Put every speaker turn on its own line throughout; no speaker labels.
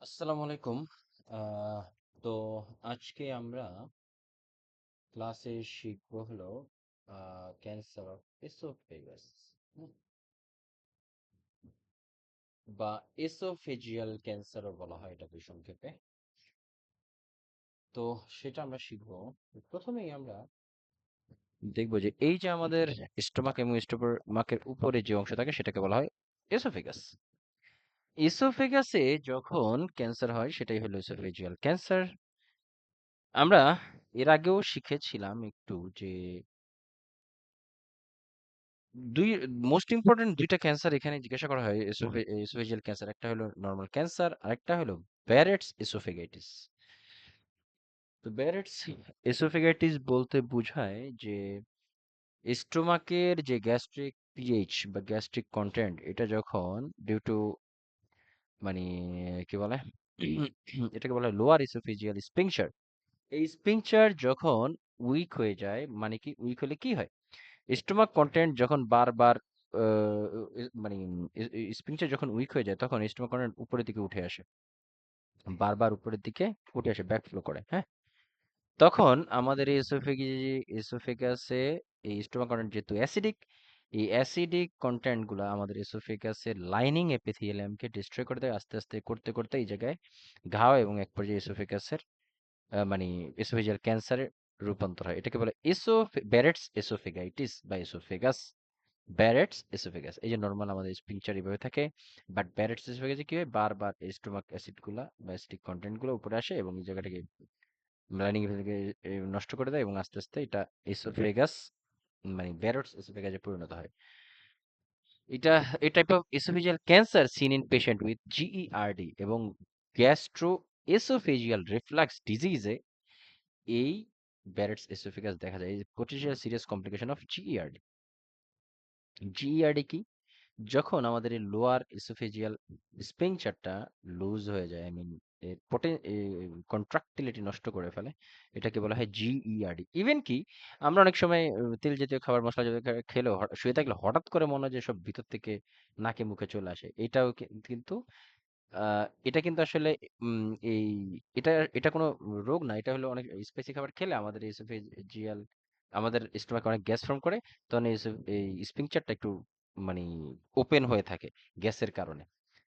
আসসালামু আলাইকুম। আহ, তো আজকে আমরা ক্লাসে শিখব হলো ক্যান্সার অফ এসোফেগাস বা এসোফেজিয়াল ক্যান্সারও বলা হয় এটাকে সংক্ষেপে। তো সেটা আমরা শিখব। প্রথমেই আমরা দেখব যে এই যে আমাদের স্টোমাক এবং স্টোমাকের উপরে যে অংশ থাকে সেটাকে বলা হয় এসোফেগাস। এসোফেগাসে যখন ক্যান্সার হয় সেটাই হলো এসোফেজিয়াল ক্যান্সার। আমরা এর আগেও শিখেছিলাম একটু যে দুই মোস্ট ইম্পর্টেন্ট দুইটা ক্যান্সার এখানে জিজ্ঞাসা করা হয় এসোফেজিয়াল ক্যান্সার। একটা হলো নর্মাল ক্যান্সার, আরেকটা হলো ব্যারেটস এসোফেগাইটিস। তো ব্যারেটস এসোফেগাইটিস বলতে বোঝায় যে স্টোমাকের যে গ্যাস্ট্রিক পিএইচ বা গ্যাস্ট্রিক কন্টেন্ট এটা যখন ডিউ টু মানে কি বলে এটাকে বলা হয় লোয়ার এসোফেজিয়াল স্পিংচার। এই স্পিংচার যখন উইক হয়ে যায়, মানে কি উইক হলে কি হয়, স্টোমাক কন্টেন্ট যখন বারবার মানে স্পিংচার যখন উইক হয়ে যায় তখন স্টোমাক কন্টেন্ট উপরের দিকে উঠে আসে, বারবার উপরের দিকে উঠে আসে, ব্যাকফ্লো করে। হ্যাঁ, তখন আমাদের এই এসোফেগাসে এই স্টোমাক কন্টেন্ট যেহেতু অ্যাসিডিক, এই অ্যাসিডিক কন্টেন্ট গুলো আমাদের এসোফেগাসের লাইনিং এপিথেলিয়ামকে ডিস্ট্রয় করে দেয়। আস্তে আস্তে করতে করতে এই জায়গায় ঘাও এবং এক পর্যায়ে এসোফেগাসের মানে এসোফেজিয়াল ক্যান্সারের রূপান্তর হয়। এটাকে বলে ব্যারেটস এসোফেগাইটিস বা এসোফেগাস ব্যারেটস এসোফেগাস। এই যে নরমাল আমাদের স্পিংচার এইভাবে থাকে, বাট ব্যারেটস এসোফেগাসে কি হয়, বারবার স্টোমাক অ্যাসিড গুলা বা অ্যাসিডিক কন্টেন্ট গুলো উপরে আসে এবং এই জায়গাটাকে লাইনিং থেকে নষ্ট করে দেয় এবং আস্তে আস্তে এটা এসোফেগাস মানে ব্যারেটস এসোফেগাসে পরিণত হয়। এটা এই type of oesophageal cancer seen in patient with GERD এবং গ্যাস্ট্রো এসোফেজিয়াল রিফ্লাক্স ডিজিজে এই ব্যারেটস এসোফেগাস দেখা যায়। এই potential serious complication of GERD. GERD কি? যখন আমাদের এই লোয়ার এসোফেজিয়াল স্পিংচারটা লুজ হয়ে যায়, আই মিন কন্ট্রাক্টিলিটি নষ্ট করে ফেলে, এটাকে বলা হয় জিইআরডি। ইভেন কি আমরা অনেক সময় তেল জাতীয় খাবার মশলা জাতীয় খাবার খেলেও শুয়ে থাকলে হঠাৎ করে মনে হয় যে সব ভিতর থেকে নাকে মুখে চলে আসে। এটাও কিন্তু এটা কিন্তু আসলে এই এটা এটা কোনো রোগ না, এটা হলো অনেক স্পাইসি খাবার খেলে আমাদের এসোফেজিয়াল আমাদের স্টোমাকে অনেক গ্যাস ফর্ম করে। তখন এই স্পিংচারটা একটু মানে ওপেন হয়ে থাকে গ্যাসের কারণে।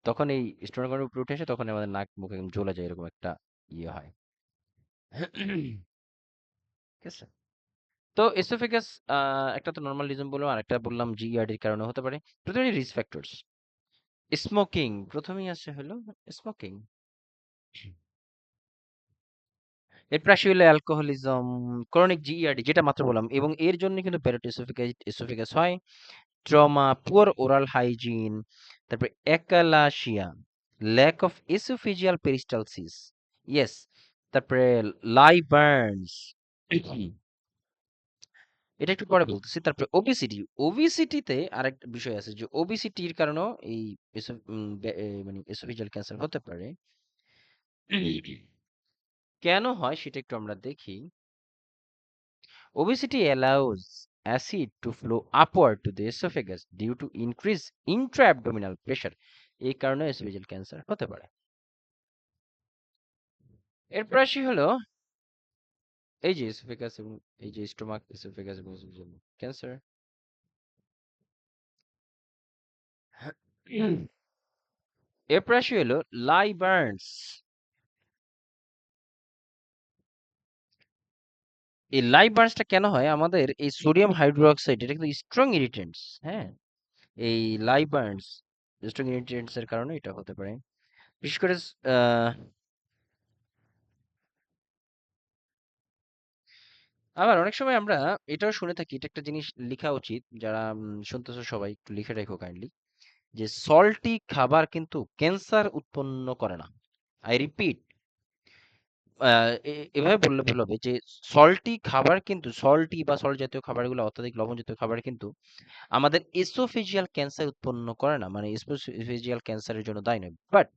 তখন এই স্টোমাকের উপরে উঠে আসে, তখন আমাদের নাক মুখ একদম জ্বলে যায়, এরকম একটা ইয়ে হয়। ঠিক আছে। তো এসোফেগাস একটা তো নর্মাল রিজন বললাম, আর একটা বললাম জিইআরডির কারণে হতে পারে। প্রথমে রিস্ক ফ্যাক্টরস, স্মোকিং প্রথমেই আসে হলো স্মোকিং। এর পাশে হলো অ্যালকোহলিজম, ক্রনিক জিইআরডি যেটা মাত্র বললাম, এবং এর জন্য কিন্তু প্যারেট এসোফেগাস হয়। ট্রমা, পুয়ার ওরাল হাইজিন, তারপরে achalasia, lack of oesophageal peristalsis, yes, তারপরে লাইবার্নস, এটা একটু পরে বলতেছি। তারপরে ওবেসিটি, ওবেসিটিতে আরেকটা বিষয় আছে যে ওবেসিটির কারণেও এই মানে এসোফেজিয়াল ক্যান্সার হতে পারে। কেন হয় সেটা একটু আমরা দেখি। Obesity allows acid to flow upward to the esophagus due to increased intra-abdominal pressure. এই কারণে এসোফেজিয়াল ক্যান্সার হতে পারে। এর প্রায়শই হলো এই যে এসোফেগাস এবং এই যে স্টোমাক, এসোফেগাস এবং এসোফেজিয়াল ক্যান্সার। এর প্রায়শই হলো লাইবার্নস। এই লাইবার্নসটা কেন হয়, আমাদের এই সোডিয়াম হাইড্রোক্সাইড এটা কিন্তু স্ট্রং ইরিটেন্টস। হ্যাঁ, এই লাইবার্নস স্ট্রং ইরিটেন্টস এর কারণে এটা হতে পারে। বিশেষ করে আহ আবার অনেক সময় আমরা এটাও শুনে থাকি, এটা একটা জিনিস লিখা উচিত, যারা শুনতেছো সবাই একটু লিখে রাখো কাইন্ডলি, যে সল্টি খাবার কিন্তু ক্যান্সার উৎপন্ন করে না। আই রিপিট, এভাবে বললে ভুল হবে যে সল্টি খাবার কিন্তু, সল্টি বা সল্ট জাতীয় খাবারগুলো, অত্যাধিক লবণ জাতীয় খাবার কিন্তু আমাদের এসোফেজিয়াল ক্যান্সার উৎপন্ন করে না, মানে এসোফেজিয়াল ক্যান্সারের জন্য দায়ী নয়। বাট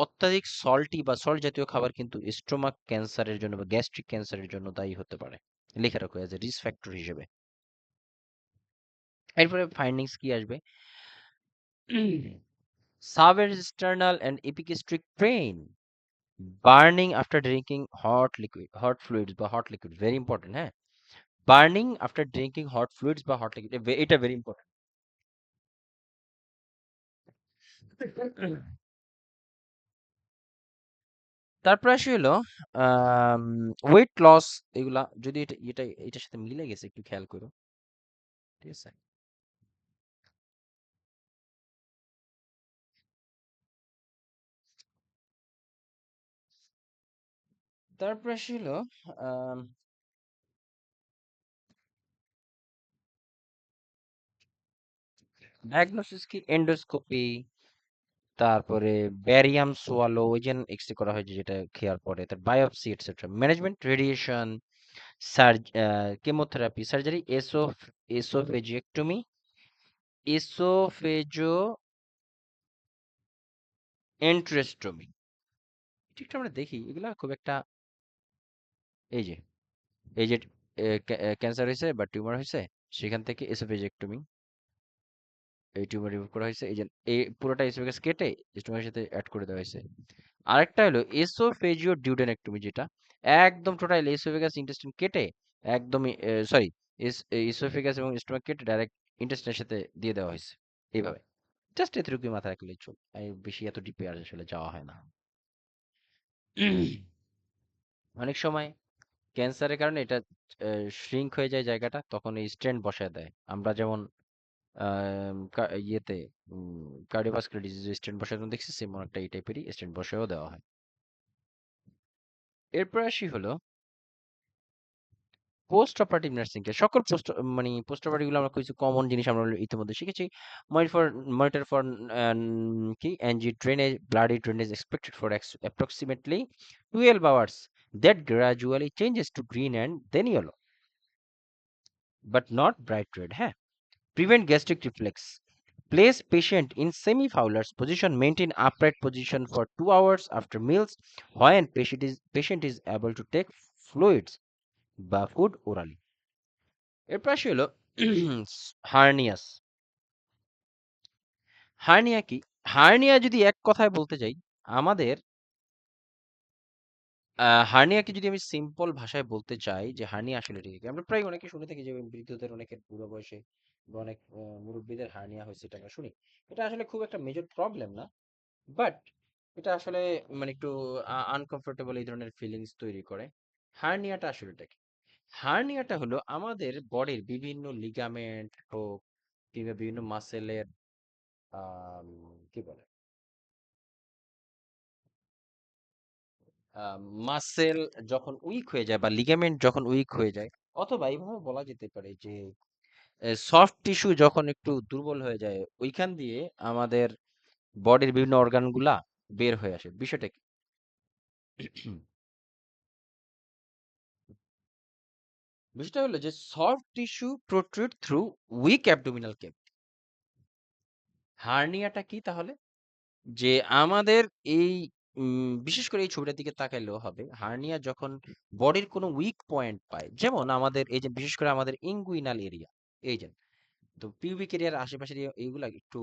অত্যাধিক সল্টি বা সল্ট জাতীয় খাবার কিন্তু স্টোমাক ক্যান্সারের জন্য বা গ্যাস্ট্রিক ক্যান্সারের জন্য দায়ী হতে পারে। লিখে রাখো এজ এ রিস্ক ফ্যাক্টর হিসেবে। এরপরে ফাইন্ডিংস কি আসবে? Substernal and epigastric pain. Burning after drinking hot fluids বা hot liquid. Very important, হ্যাঁ? Burning after drinking hot fluids বা hot liquid. এটা very important. তারপরে আসি হলো ওয়েট লস, এগুলা যদি এটার সাথে মিলে গেছে একটু খেয়াল করো, ঠিক আছে? তারপরে আসি হলো ডায়াগনোসিস কি এন্ডোস্কোপি, তারপরে ব্যারিয়াম সোয়ালো ওই যে এক্সরে করা হয় যেটা খেয়ার পরে, তার biopsy etcetera, management radiation, chemotherapy, surgery, oesophagectomy, oesophagoenterostomy. ঠিক আমরা দেখি এগুলা খুব একটা, এই যে এই যে ক্যান্সার হয়েছে বা টিউমার হয়েছে, সেখান থেকে এসোফেজিয়েক্টমি, এই টিউমার রিমুভ করা হয়েছে, এই যে এই পুরোটা এসোফেগাস কেটে স্টোমাকের সাথে অ্যাড করে দেওয়া হয়েছে। আরেকটা হলো এসোফেজিও ডিউডেনেক্টমি, যেটা একদম টোটাল এসোফেগাস ইন্টেস্টিন কেটে একদমই, সরি, এসোফেগাস এবং স্টোমাক কেটে ডাইরেক্ট ইন্টেস্টিনের সাথে দিয়ে দেওয়া হয়েছে এইভাবে। জাস্ট এতটুকুই মাথায় রাখলেই চল, বেশি এত ডিপে আর আসলে যাওয়া হয় না। অনেক সময় ক্যান্সারের কারণে এটা শ্রিঙ্ক হয়ে যায় জায়গাটা, তখন এই স্টেন্ট বসায় দেয়। আমরা যেমন ইয়েতে কার্ডিওভাস্কুলার ডিজিজ স্টেন্ট বসানো দেখছি, সেমন একটা এই টাইপেরই স্টেন্ট বসায়ও দেওয়া হয়। এরপর আসি হলো পোস্ট অপারেটিভ নার্সিং কেয়ার। সকল পোস্ট অপারেটিভ গুলো আমরা কিছু কমন জিনিস আমরা ইতিমধ্যে শিখেছি। মনিটর ফর কি NG drainage, bloody drainage expected for approximately 12 hours, that gradually changes to green and then yellow but not bright red, হ্যাঁ? Prevent gastric reflux. Place patient in semi-Fowler's position. Maintain upright position for 2 hours after meals when patient is able to take fluids বা food orally. এরপর আসি হলো hernias. Hernia কি? Hernia যদি এক কথায় বলতে যাই, আমাদের হার্নিয়াকে যদি আমি সিম্পল ভাষায় বলতে চাই যে হার্নিয়া আসলে এটা কি? আমরা প্রায় অনেকে শুনে থাকি যে বৃদ্ধদের অনেকের বুড়ো বয়সে বা অনেক মুরব্বীদের হার্নিয়া হয়েছে, এটা আমরা শুনি। এটা আসলে খুব একটা মেজর প্রবলেম না, বাট এটা আসলে মানে একটু আনকমফোর্টেবল এই ধরনের ফিলিংস তৈরি করে। হার্নিয়াটা আসলে এটা কি? হার্নিয়াটা হলো আমাদের বডির বিভিন্ন লিগামেন্ট হোক কিংবা বিভিন্ন মাসেলের কি বলে, মাসেল যখন উইক হয়ে যায় বা লিগামেন্ট যখন উইক হয়ে যায়, অথবা এইভাবে বলা যেতে পারে যে সফট টিস্যু যখন একটু দুর্বল হয়ে যায়, ওইখান দিয়ে আমাদের বডির বিভিন্ন অর্গান গুলা বের হয়ে আসে। বিষয়টা কি? বিষয়টা হলো যে soft tissue protrude through weak abdominal cavity. হার্নিয়াটা কি তাহলে? যে আমাদের এই বিশেষ করে এই ছবিটার দিকে তাকাইলেও হবে, হার্নিয়া যখন বডির কোনো উইক পয়েন্ট পায়, যেমন আমাদের এই যে বিশেষ করে আমাদের ইঙ্গুইনাল এরিয়া, এই যে তো পিউবিক এরিয়ার আশেপাশের এইগুলা একটু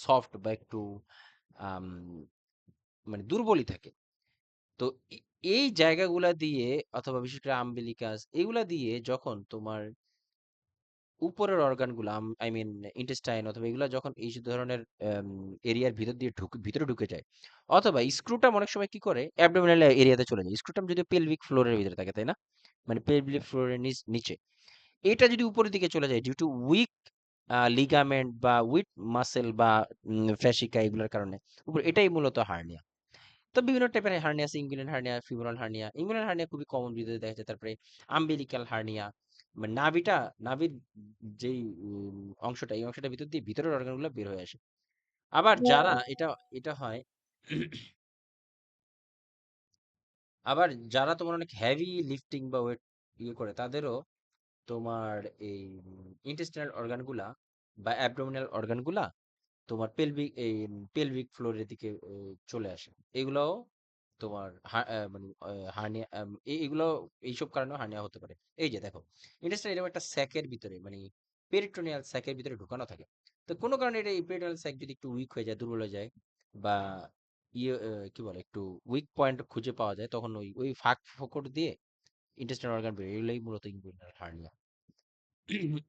সফট বা একটু আম, মানে দুর্বলই থাকে। তো এই জায়গাগুলা দিয়ে, অথবা বিশেষ করে আম্বিলিকাস, এগুলা দিয়ে যখন তোমার উপরের অর্গানগুলো, আই মিন ইন্টেস্টাইন অথবা এগুলা যখন এই যে ধরনের এরিয়ার ভিতর দিয়ে ভিতরে ঢুকে যায়, অথবা স্ক্রুটাম অনেক সময় কি করে অ্যাবডোমিনাল এরিয়াতে চলে যায়। স্ক্রুটাম যদি পেলভিক ফ্লোরের ভিতরে থাকে, তাই না? মানে পেলভিক ফ্লোরের নিচে, এটা যদি উপরের দিকে চলে যায় ডিউ টু উইক লিগামেন্ট বা উইক মাসেল বা ফ্যাসিকা, এগুলোর কারণে উপর, এটাই মূলত হার্নিয়া। তো বিভিন্ন টাইপের হার্নিয়া আছে, inguinal hernia, femoral hernia. Inguinal hernia খুবই কমন ভিতরে দেখা যায়। তারপরে আম্বিলিকাল হার্নিয়া, মানে নাভির যেই অংশটা, এই অংশটা ভিতর দিয়ে ভিতরের অর্গানগুলো বের হয়ে আসে। আবার যারা এটা এটা হয়, আবার যারা তোমার অনেক হেভি লিফটিং বা ওয়েট করে, তাদেরও তোমার এই ইন্টেস্টিনাল অর্গানগুলা বা অ্যাবডোমিনাল অর্গানগুলা তোমার পেলভিক ফ্লোরের দিকে চলে আসে। এগুলোও তোমার মানে হার্নিয়া, এগুলো এইসব কারণেও হার্নিয়া হতে পারে। এই যে দেখো, ইন্টেস্টাইন এরকম একটা স্যাকের ভিতরে, মানে পেরিটোনিয়াল স্যাকের ভিতরে ঢুকানো থাকে। তো কোনো কারণে এটা ইপিডাল স্যাক যদি একটু উইক হয়ে যায়, দুর্বল হয়ে যায়, বা ইয়ে কি বলে একটু উইক পয়েন্ট খুঁজে পাওয়া যায়, তখন ওই ওই ফাঁক ফোকর দিয়ে ইন্টেস্টাইনাল অর্গান বের হয়। এগুলোই মূলত ইনগুইনাল হার্নিয়া।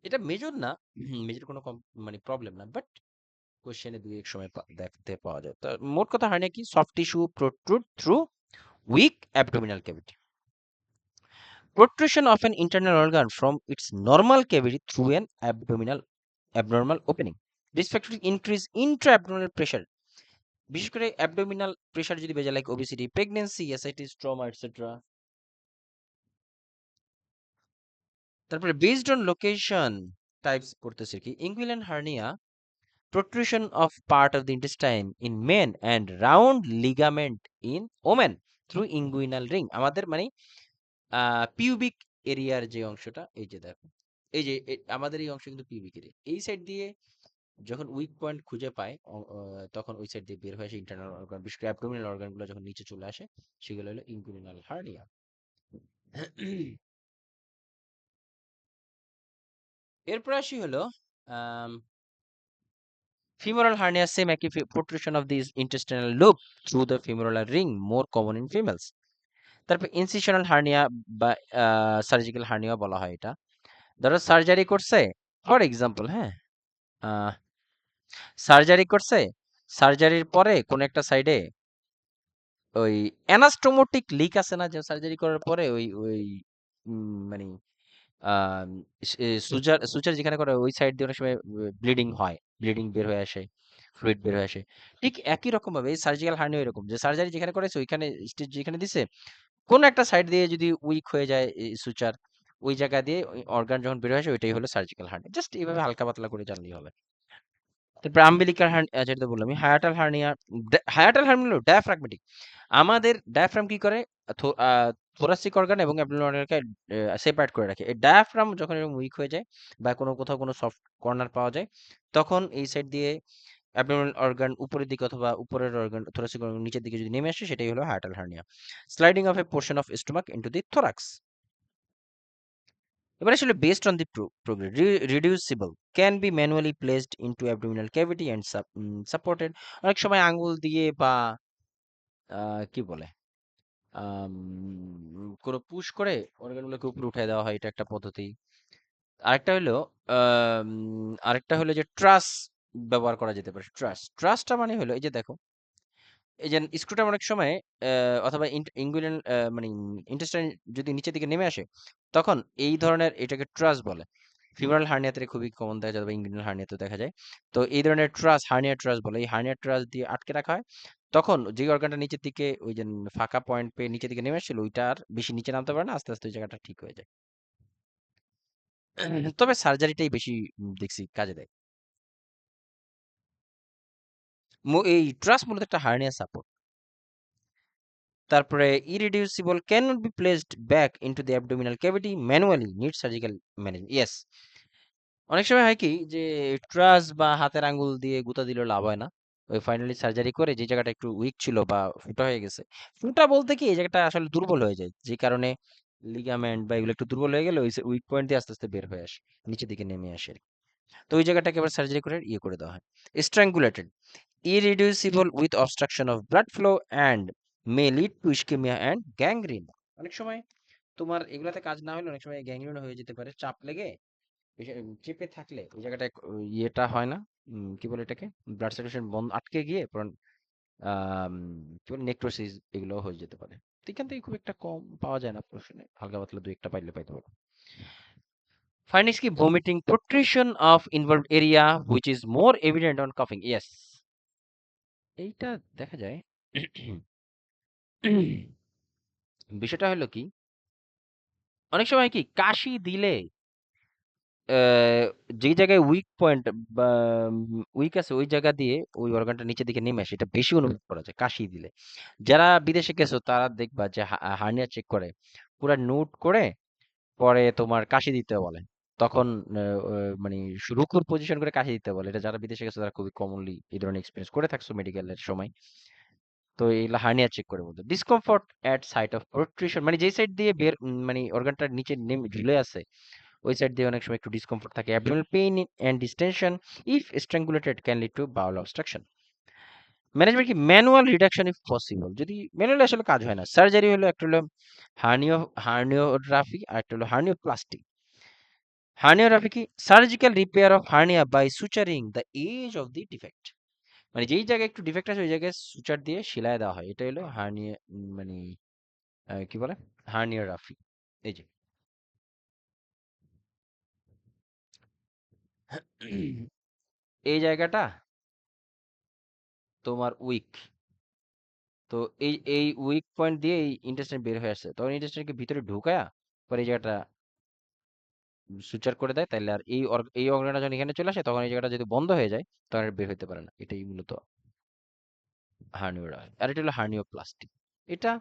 এটা মেজর না, মেজর কোনো মানে প্রবলেম না, বাট কোশ্চেনে দুই এক সময় দেখতে পাওয়া যায়। তো মোট কথা হার্নিয়া কি? Soft tissue protrude through weak abdominal cavity. Protrusion of an internal organ from its normal cavity through an abnormal opening. This factor increase intra-abdominal pressure. বিশেষ করে অ্যাবডোমিনাল প্রেসার যদি বেজে, like obesity, pregnancy, ascites, trauma etcetera. তারপরে based on location types পড়তেছে কি? Inguinal hernia, protrusion of part of the intestine in men and round ligament in women through inguinal ring. আমাদের মানে pubic এরিয়ার যে অংশটা, এই যে দেখো, এই যে আমাদের এই অংশ কিন্তু পিউবিক এরিয়া, এই সাইড দিয়ে যখন উইক পয়েন্ট খুঁজে পায় তখন ওই সাইড দিয়ে বের হয়ে আসে ইন্টারনাল অর্গান, বিশেষ করে অ্যাবডোমিনাল অর্গানগুলো যখন নিচে চলে আসে, সেগুলো হলো ইনগুইনাল হার্নিয়া। এরপর আসি হলো femoral hernia, same একই protrusion of the intestinal loop through the femoral ring, more common in females. তারপর ইনসিশনাল হার্নিয়া বা সার্জিক্যাল হার্নিয়া বলা হয় এটা। ধরো সার্জারি করছে, ফর এক্সাম্পল, হ্যাঁ, সার্জারি করছে, সার্জারির পরে কোন একটা সাইডে ওই অ্যানাস্টোমোটিক লিক আছে না, যে সার্জারি করার পরে ওই ওই মানে সুচার সুচার যেখানে করে ওই সাইড দিয়ে অনেক সময় ব্লিডিং হয়, ব্লিডিং বের হয়ে আসে, ফ্লুইড বের হয়ে আসে। ঠিক একই রকম ভাবে এই সার্জিক্যাল হার্নিয়া এরকম, যে সার্জারি যেখানে করেছে ওইখানে স্টিচ যেখানে দিছে, কোন একটা সাইড দিয়ে যদি উইক হয়ে যায় সুচার, ওই জায়গা দিয়ে অর্গান যখন বের হয়ে আসে, ওইটাই হলো সার্জিক্যাল হার্নিয়া। জাস্ট এইভাবে হালকা পাতলা করে জানলেই হবে। তারপরে আম্বিলিকাল হার্নিয়া, যেটা বললাম, হায়াটাল হার্নিয়া। হায়াটাল হার্নিয়া হলো ডায়াফ্রাগমেটিক। আমাদের ডায়াফ্রাম কি করে? থোরাসিক অর্গান এবং অ্যাবডোমিনাল অর্গানকে সেপারেট করে রাখে। এই ডায়াফ্রাম যখন এরকম উইক হয়ে যায় বা কোথাও কোনো সফট কর্নার পাওয়া যায়, তখন এই সাইড দিয়ে অ্যাবডোমিনাল অর্গান উপরের দিকে অথবা উপরের অর্গান থোরাসিক অর্গান নিচের দিকে যদি নেমে আসে, সেটাই হলো hiatal hernia. Sliding of a portion of stomach into the thorax. এবার আসলে based on the progress, reducible, can be manually placed into abdominal cavity and supported. অনেক সময় আঙ্গুল দিয়ে বা কি বলে কোনো পুশ করে অর্গানগুলোকে উপরে উঠায় দেওয়া হয়, এটা একটা পদ্ধতি। আরেকটা হলো যে ট্রাস ব্যবহার করা যেতে পারে। ট্রাসটা মানে হলো এই যে দেখো, এই যে স্ক্রুটা অনেক সময় অথবা ইনগুইনাল মানে ইন্টেস্টাইন যদি নিচের দিকে নেমে আসে, তখন এই ধরনের এটাকে ট্রাস বলে। ফিমোরাল হার্নিয়াতে খুবই কমন দেখা যায় বা ইনগুইনাল হার্নিয়াতে দেখা যায়। তো এই ধরনের ট্রাস হার্নিয়া ট্রাস বলে। এই হার্নিয়া ট্রাস দিয়ে আটকে রাখা হয়, তখন যে অর্গানটা নিচের দিকে ওই যে ফাঁকা পয়েন্ট পেয়ে নিচের দিকে নেমে আসছিল, ওইটা আর বেশি নিচে নামতে পারে না, আস্তে আস্তে ওই জায়গাটা ঠিক হয়ে যায়। তবে সার্জারিটাই বেশি দেখছি কাজে দেয়। এই ট্রাস মূলত একটা হার্নিয়া সাপোর্ট। তারপরে irreducible, cannot be placed back into the abdominal cavity manually, need surgical management. Yes, অনেক সময় হয় কি যে ট্রাস বা হাতের আঙ্গুল দিয়ে গুঁতা দিলে লাভ হয় না। ওই ফাইনালি সার্জারি করে যে জায়গাটা একটু উইক ছিল বা ফুটা হয়ে গেছে, ফুটা বলতে কি এই জায়গাটা আসলে দুর্বল হয়ে যায়, যে কারণে লিগামেন্ট বা এগুলো একটু দুর্বল হয়ে গেলে ওই উইক পয়েন্ট দিয়ে আস্তে আস্তে বের হয়ে আসে, নিচের দিকে নেমে আসে। তো ওই জায়গাটাকে আবার সার্জারি করে ইয়ে করে দেওয়া হয়। স্ট্র্যাঙ্গুলেটেড, irreducible with obstruction of blood flow and may lead to ischemia and gangrene. অনেক সময় তোমার এগুলাতে কাজ না হলে অনেক সময় গ্যাংগ্রিন হয়ে যেতে পারে, চাপ লেগে চেপে থাকলে ওই জায়গাটা ইয়েটা হয় না, কি বলে এটাকে, ব্লাড সার্কুলেশন বন্ধ আটকে গিয়ে আম, কি বলে নেক্রোসিস, এগুলো হয়ে যেতে পারে। তো এখান থেকে খুব একটা কম পাওয়া যায় না প্রশ্নে, হালকা পাতলা দুই একটা পাইলে পাইতে পারো। Findings কি? vomiting, protrusion of involved area which is more evident on coughing. Yes, এইটা দেখা যায়। বিষয়টা হলো কি, অনেক সময় কি কাশি দিলে যে জায়গায় উইক পয়েন্ট বা উইক আছে, ওই জায়গা দিয়ে ওই অর্গানটা নিচের দিকে নেমে আসে, এটা বেশি অনুভব করা যায় কাশি দিলে। যারা বিদেশে গেছো তারা দেখবা যে হার্নিয়া চেক করে, পুরা নোট করে পরে তোমার কাশি দিতে বলে, তখন মানে রুকুর পজিশন করে কাশি দিতে বলে। এটা যারা বিদেশে গেছে তারা খুবই কমনলি এই ধরনের এক্সপিরিয়েন্স করে থাকছো মেডিকেলের সময়। তো এগুলা হার্নিয়া চেক করে বলতো। Discomfort at site of protrusion, মানে যেই সাইড দিয়ে বের মানে অর্গানটার নিচে নেমে ঝুলে আছে, ওই সাইড দিয়ে অনেক সময় একটু ডিসকমফোর্ট থাকে, abdominal pain and distension if strangulated can lead to bowel obstruction. Management কি ম্যানুয়াল রিডাকশন ইফ পসিবল, যদি ম্যানুয়ালি আসলে কাজ হয় না। সার্জারি হলো একটা হলো হার্নিওগ্রাফি আর একটা হলো হার্নিওপ্লাস্টি। হার্নিওগ্রাফি কি surgical repair of hernia by suturing the edge of the defect, মানে যেই জায়গায় একটু ডিফেক্ট আছে ওই জায়গায় সুচার দিয়ে সেলাই দেওয়া হয়, এটা হলো হার্নিয়া, মানে কি বলে, হার্নিওগ্রাফি। এই যে এই জায়গাটা তোমার উইক, তো এই উইক পয়েন্ট দিয়ে এই ইন্টেস্টাইন বের হয়ে আসছে, তখন ইন্টেস্টাইনকে ভিতরে ঢুকায়া পরে এই জায়গাটা সুচার করে দেয়, তাইলে আর এই অর্গানটা যখন এখানে চলে আসে তখন এই জায়গাটা যদি বন্ধ হয়ে যায় তখন আর বের হতে পারে না। এটাই মূলত হার্নিওরা। আর এটা হলো হার্নিওপ্লাস্টি। এটা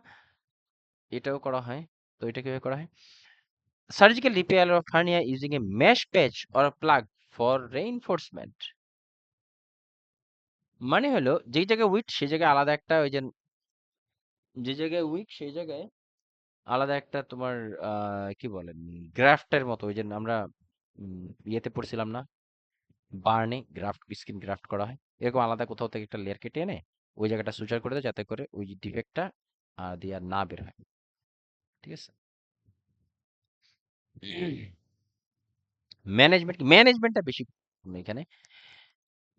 এটাও করা হয়। তো এটা কিভাবে করা হয়? Surgical repair of hernia using a mesh patch or plug for reinforcement. মানে হলো যেই জায়গায় উইক সেই জায়গায় আলাদা একটা, ওই যে জায়গায় উইক সেই জায়গায় আলাদা একটা তোমার কি বলেন, গ্রাফটের মতো, ওই যে আমরা ইয়েতে পড়ছিলাম না, বার্নে গ্রাফট, স্কিন গ্রাফট করা হয়, এরকম আলাদা কোথাও থেকে একটা লেয়ার কেটে এনে ওই জায়গাটা সুচার করে দেয় যাতে করে ওই ডিফেক্টটা দিয়ে আর না বের হয়। ঠিক আছে। ম্যানেজমেন্টটা বেশি এখানে,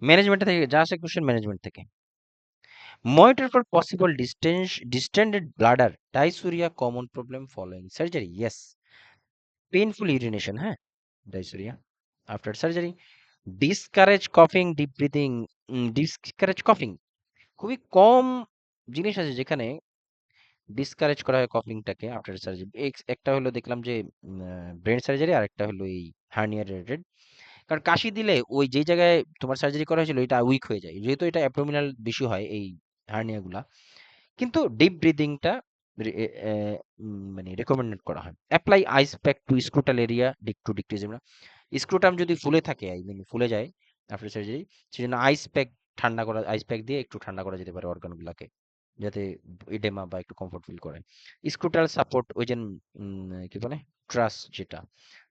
ম্যানেজমেন্ট থেকে যা আসে কোশ্চেন ম্যানেজমেন্ট থেকে। Monitor for possible distended bladder dysuria common problem following surgery, yes. Painful urination, হ্যাঁ, ডাইসুরিয়া আফটার সার্জারি। ডিসকারেজ কফিং, ডিপ ব্রিদিং। ডিসকারেজ কফিং খুবই কম জিনিস আছে যেখানে ডিসকারেজ করা হয় কফিংটাকে আফটার সার্জারি। একটা হলো দেখলাম যে ব্রেন সার্জারি, আর একটা হলো এই হার্নিয়া রিলেটেড। কারণ কাশি দিলে ওই যে জায়গায় তোমার সার্জারি করা হয়েছিল এটা উইক হয়ে যায়, যেহেতু এটা অ্যাবডোমিনাল বেশি হয় এই হার্নিয়া গুলা। কিন্তু ডিপ ব্রিদিংটা মানে রেকমেন্ডেড করা হয়। Apply ice pack to scrotal area to decrease, scrotum যদি ফুলে থাকে, আই মিন ফুলে যায় আফটার সার্জারি, সেজন্য আইস প্যাক, ঠান্ডা করা আইস প্যাক দিয়ে একটু ঠান্ডা করা যেতে পারে অর্গানগুলোকে, যাতে ইডেমা বা একটু কমফোর্ট ফিল করে। স্ক্রুটাল সাপোর্ট, ওই যে কি বলে, ট্রাস্ট যেটা।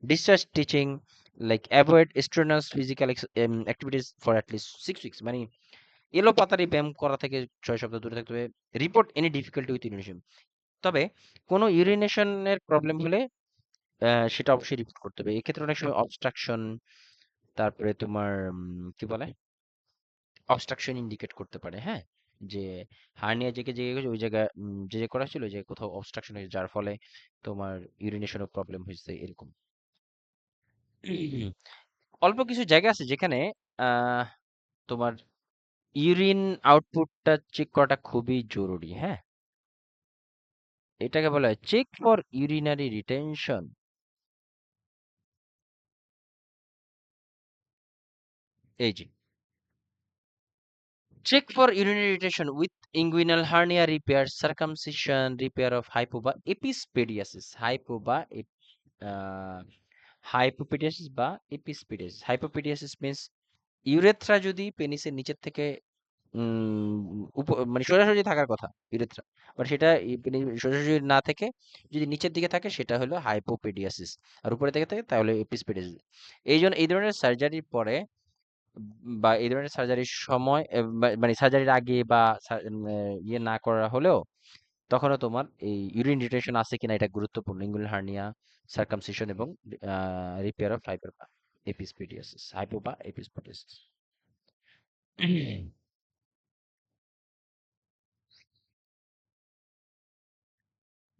Discharge teaching, like avoid strenuous physical activities for at least 6 weeks, মানে এলোপাতাড়ি ব্যায়াম করা থেকে 6 সপ্তাহ দূরে থাকতে হবে। Report any difficulty with urination, তবে কোনো ইউরিনেশনের প্রবলেম হলে সেটা অবশ্যই রিপোর্ট করতে হবে। এক্ষেত্রে অনেক সময় অবস্ট্রাকশন, তারপরে তোমার কি বলে, অবস্ট্রাকশন ইন্ডিকেট করতে পারে, হ্যাঁ, যে হার্নিয়া যে হয়েছে ওই জায়গায় যে করা ছিল ওই জায়গায় কোথাও অবস্ট্রাকশন হয়েছে, যার ফলে তোমার ইউরিনেশনের প্রবলেম হয়েছে এরকম। অল্প কিছু জায়গা আছে যেখানে আহ তোমার ইউরিন আউটপুটটা চেক করাটা খুবই জরুরি, হ্যাঁ, এটাকে বলা হয় চেক ফর ইউরিনারি রিটেনশন। এই যে check for urinary retention with inguinal hernia repair, circumcision, repair of hypo বা epispadiasis. Uh, hypopediasis বা epispadiasis. Hypopediasis means ইউরেথ্রা যদি পেনিসের নিচের থেকে মানে সোজাসুজি থাকার কথা ইউরেথ্রা, বাট সেটা সোজাসুজি না থেকে যদি নিচের দিকে থাকে সেটা হলো হাইপোপেডিয়াসিস, আর উপরে থেকে থাকে তাহলে এপিসপেডিয়াসিস। এই জন্য এই ধরনের সার্জারির পরে বা এই ধরনের সার্জারির সময় মানে সার্জারির আগে বা ইয়ে না করা হলেও তখনও তোমার এই ইউরিন রিটেনশন আছে কিনা এটা গুরুত্বপূর্ণ। ইঙ্গুইনাল হার্নিয়া, সার্কামসিশন এবং রিপেয়ার অফ হাইপার এপিসপেডিয়াসিস, হাইপো বা এপিসপেডিয়াসিস।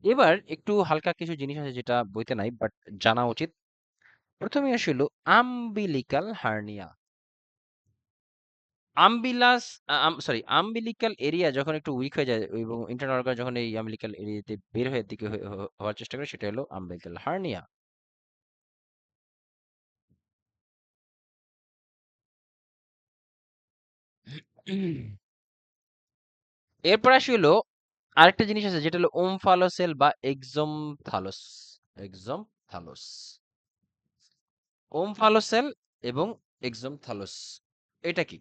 এবার একটু হালকা কিছু জিনিস আছে যেটা বইতে নাই বাট জানা উচিত। প্রথমে আসলো আম্বিলিকাল হার্নিয়া। আম্বিলিকাল এরিয়া যখন একটু উইক হয়ে যায় এবং ইন্টারনাল অর্গান যখন এই আম্বিলিকাল এরিয়াতে বের হয়ে দিকে হওয়ার চেষ্টা করে সেটা হলো আম্বিলিকাল হার্নিয়া। এরপর আসি হলো আরেকটা জিনিস আছে যেটা হলো ওমফালোসেল বা এক্সোমথালোস। এক্সোমথালোস, ওমফালোসেল এবং এক্সোমথালোস, এটা কি?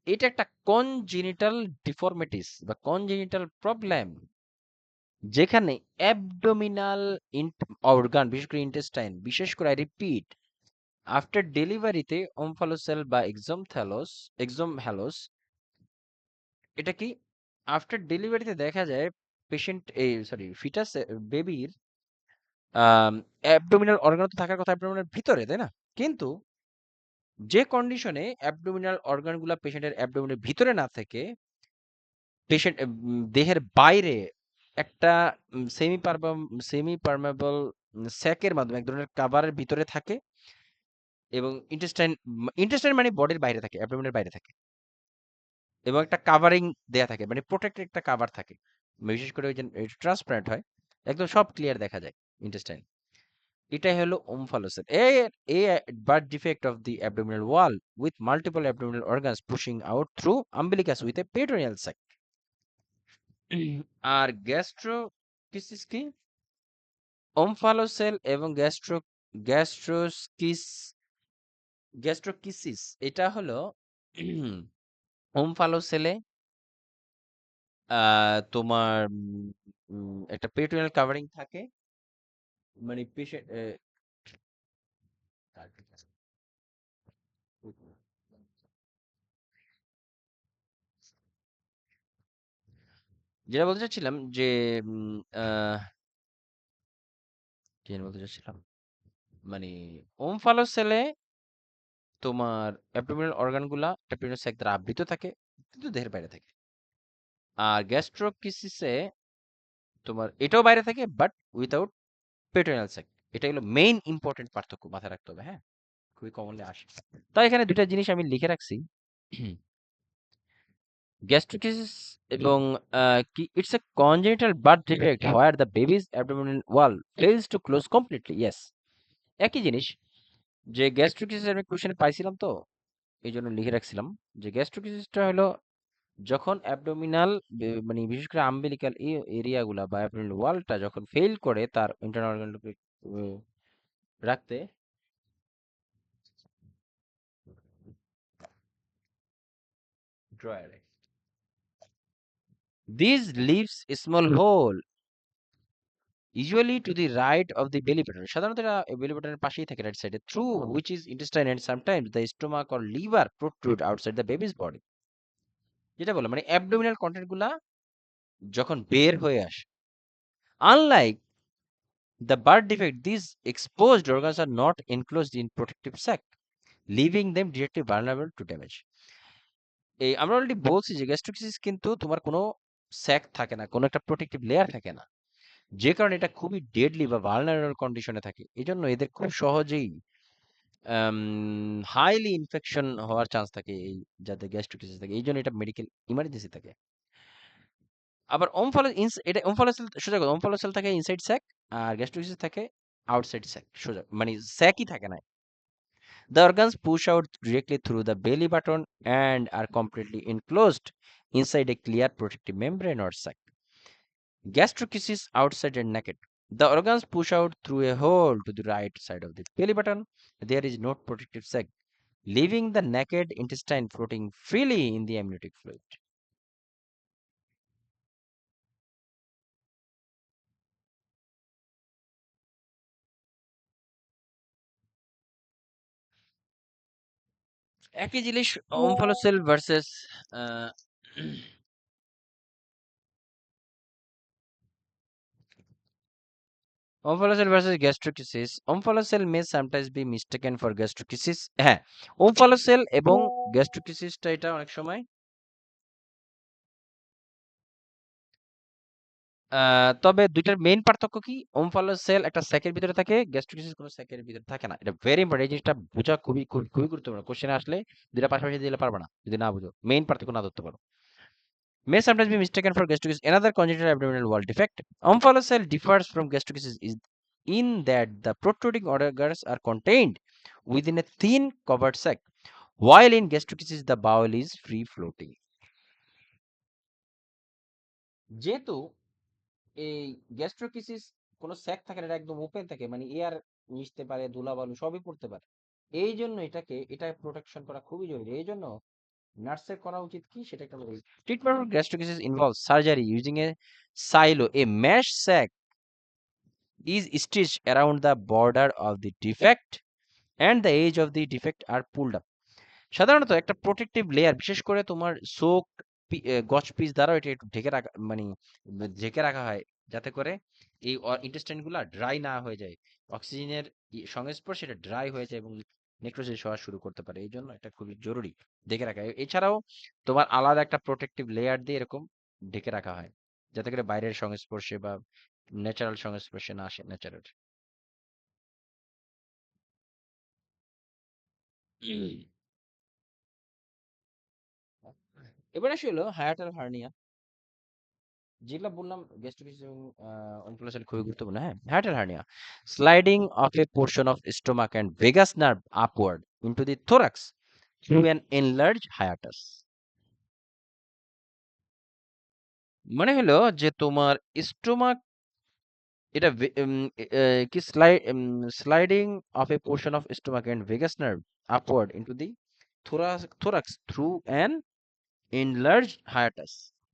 এটা একটা কনজেনিটাল ডিফরমিটিস বা কনজেনিটাল প্রবলেম যেখানে অ্যাবডোমিনাল অর্গান, বিশেষ করে ইন্টেস্টাইন, বিশেষ করে আই রিপিট, আফটার ডেলিভারিতে ওমফালোসেল বা এক্সম হ্যালোস, এটা কি আফটার ডেলিভারিতে দেখা যায় পেশেন্ট এই সরি ফিটাস বেবির অ্যাবডোমিনাল অর্গান তো থাকার কথা অ্যাবডোমিনাল ভিতরে, তাই না? কিন্তু যে কন্ডিশনে অ্যাবডোমিনাল অর্গানগুলা পেশেন্টের অ্যাবডোমিনের ভিতরে না থেকে পেশেন্ট দেহের বাইরে একটা সেমি পারমেবল স্যাকের মাধ্যমে এক ধরনের কাভারের ভিতরে থাকে, এবং ইন্টেস্টাইন মানে বডির বাইরে থাকে, অ্যাবডোমিনের বাইরে থাকে, এবং একটা কাভারিং দেয়া থাকে, মানে প্রোটেক্টেড একটা কাভার থাকে। বিশেষ করে ওই যে ট্রান্সপারেন্ট হয়, একদম সব ক্লিয়ার দেখা যায় ইন্টেস্টাইন। এটাই হলো omphalocele. A birth defect of the abdominal wall with multiple abdominal organs pushing out through umbilicus with a peritoneal sac. আর গ্যাস্ট্রোকিসিস কি? ওমফালোসেল এবং গ্যাস্ট্রোস্কিস গ্যাস্ট্রোকিসিস এটা হলো ওমফালোসেলে তোমার একটা পেরিটোনিয়াল কাভারিং থাকে, মানে পেশেন্ট যেটা বলতে চাচ্ছিলাম যে উম, আহ, কি যেন বলতে চাচ্ছিলাম, মানে ওমফালোসেলে তোমার অ্যাবডোমিনাল অর্গানগুলা একটা পেরিটোনিয়াল স্যাক দ্বারা আবৃত থাকে, কিন্তু দেহের বাইরে থাকে। আর গ্যাস্ট্রোকিসিসে তোমার এটাও বাইরে থাকে, বাট উইথাউট পেরিটোনিয়াল স্যাক। এটা হলো মেইন ইম্পর্টেন্ট পার্থক্য, মাথায় রাখতে হবে, হ্যাঁ, খুবই কমনলি আসে। তো এখানে দুইটা জিনিস আমি লিখে রাখছি, গ্যাস্ট্রিকিস এবং কি it's a congenital birth defect where the baby's abdominal wall fails to close completely. Yes, একই জিনিস, যে গ্যাস্ট্রিকিস আমি কোশ্চেনে পাইছিলাম, তো এই জন্য লিখে রাখছিলাম যে গ্যাস্ট্রিকিসটা হলো যখন অ্যাবডোমিনাল মানে বিশেষ করে আম্বিলিকাল এই এরিয়াগুলা বা অ্যাবডোমিনাল ওয়ালটা যখন ফেল করে তার ইন্টারনাল অর্গানগুলোকে রাখতে, ড্রয়ারে this leaves small hole usually to the right of the belly button, সাধারণত এটা belly button এর পাশেই থাকে, রাইট সাইডে, through which is intestine and sometimes the stomach or liver protrude outside the baby's body। যেটা বললাম মানে অ্যাবডোমিনাল কন্টেন্ট গুলা যখন বের হয়ে আসে, unlike the birth defect, these exposed organs are not enclosed in protective sac, leaving them directly vulnerable to damage। এই আমরা অলরেডি বলছি যে গ্যাস্ট্রিকিসিস কিন্তু তোমার কোনো স্যাক থাকে না, কোনো একটা প্রোটেক্টিভ লেয়ার থাকে না, যে কারণে এটা খুবই ডেডলি বা ভালনারেবল কন্ডিশনে থাকে। এজন্য এদের খুব সহজেই হাইলি ইনফেকশন হওয়ার চান্স থাকে, এই যাদের গ্যাস্ট্রিকিসিস থাকে, এই জন্য এটা মেডিকেল ইমার্জেন্সি থাকে। আবার এটা ওমফালোসেল সোজা কথা, ওমফালোসেল থাকে ইনসাইড স্যাক, আর গ্যাস্ট্রিকিসিস থাকে আউটসাইড স্যাক, সোজা মানে স্যাকই থাকে না। The organs push out directly through the belly button and are completely enclosed inside a clear protective membrane or sac. Gastroschisis outside and naked. The organs push out through a hole to the right side of the belly button. There is no protective sac, leaving the naked intestine floating freely in the amniotic fluid. একই জিনিস omphalocele versus omphalocele versus gastroschisis. Omphalocele may sometimes be mistaken for gastroschisis. হ্যাঁ, omphalocele এবং গ্যাস্ট্রিকিসিসটা এটা অনেক সময় তবে দুইটার main পার্থক্য কি? ওমফালোসেল একটা স্যাকের ভিতরে থাকে, গ্যাস্ট্রিকিসিস কোনো স্যাকের ভিতরে থাকে না। এটা ভেরি ইম্পর্টেন্ট, এই জিনিসটা বোঝা খুবই গুরুত্বপূর্ণ। কোশ্চেনে আসলে দুইটা পাশাপাশি দিলে পারবে না যদি না বুঝো, মেইন পার্থক্য না ধরতে পারো। May sometimes be mistaken for gastritis. Another congenital abdominal wall defect. Omphalocele differs from gastritis is in that the protruding organs are contained within a thin covered sac, while in gastritis the bowel is free floating. যেহেতু এই গ্যাস্ট্রোকিসিস কোনো sec থাকে না, এটা একদম open থাকে, মানে air মিশতে পারে, ধুলাবালু সবই পড়তে পারে, এই জন্য এটা প্রোটেকশন করা খুবই জরুরি। এই জন্য নার্সের করা উচিত কি সেটা একটা বলি। Treatment for gastroschisis involves surgery using a silo a mesh sac is stitched around the border of the defect and the edge of the defect are pulled up. সাধারণত একটা প্রোটেক্টিভ লেয়ার, বিশেষ করে তোমার সোক গজ piece দ্বারা এটা একটু ঢেকে রাখা, মানে ঢেকে রাখা হয়, যাতে করে এই ইন্টেস্টাইন গুলা ড্রাই না হয়ে যায়, অক্সিজেনের সংস্পর্শে এটা ড্রাই হয়ে যায় এবং নেক্রোসিস হওয়া শুরু করতে পারে। এই জন্য এটা খুবই জরুরি ঢেকে রাখা। এছাড়াও তোমার আলাদা একটা প্রোটেক্টিভ লেয়ার দিয়ে এরকম ঢেকে রাখা হয়, যাতে করে বাইরের সংস্পর্শে বা ন্যাচারাল সংস্পর্শে না আসে ন্যাচারাল। এবার আসি হলো হায়াটাল হার্নিয়া, যেগুলো বললাম গ্যাস্ট্রিটিস এবং অনকোলন খুবই গুরুত্বপূর্ণ। হ্যাঁ, hiatal hernia sliding of a portion of stomach and vagus nerve upward into the thorax through an enlarge hiatus. মানে হলো যে তোমার স্টোমাক, এটা কি sliding of a portion of stomach and vagus nerve upward into the thorax through an enlarge hiatus.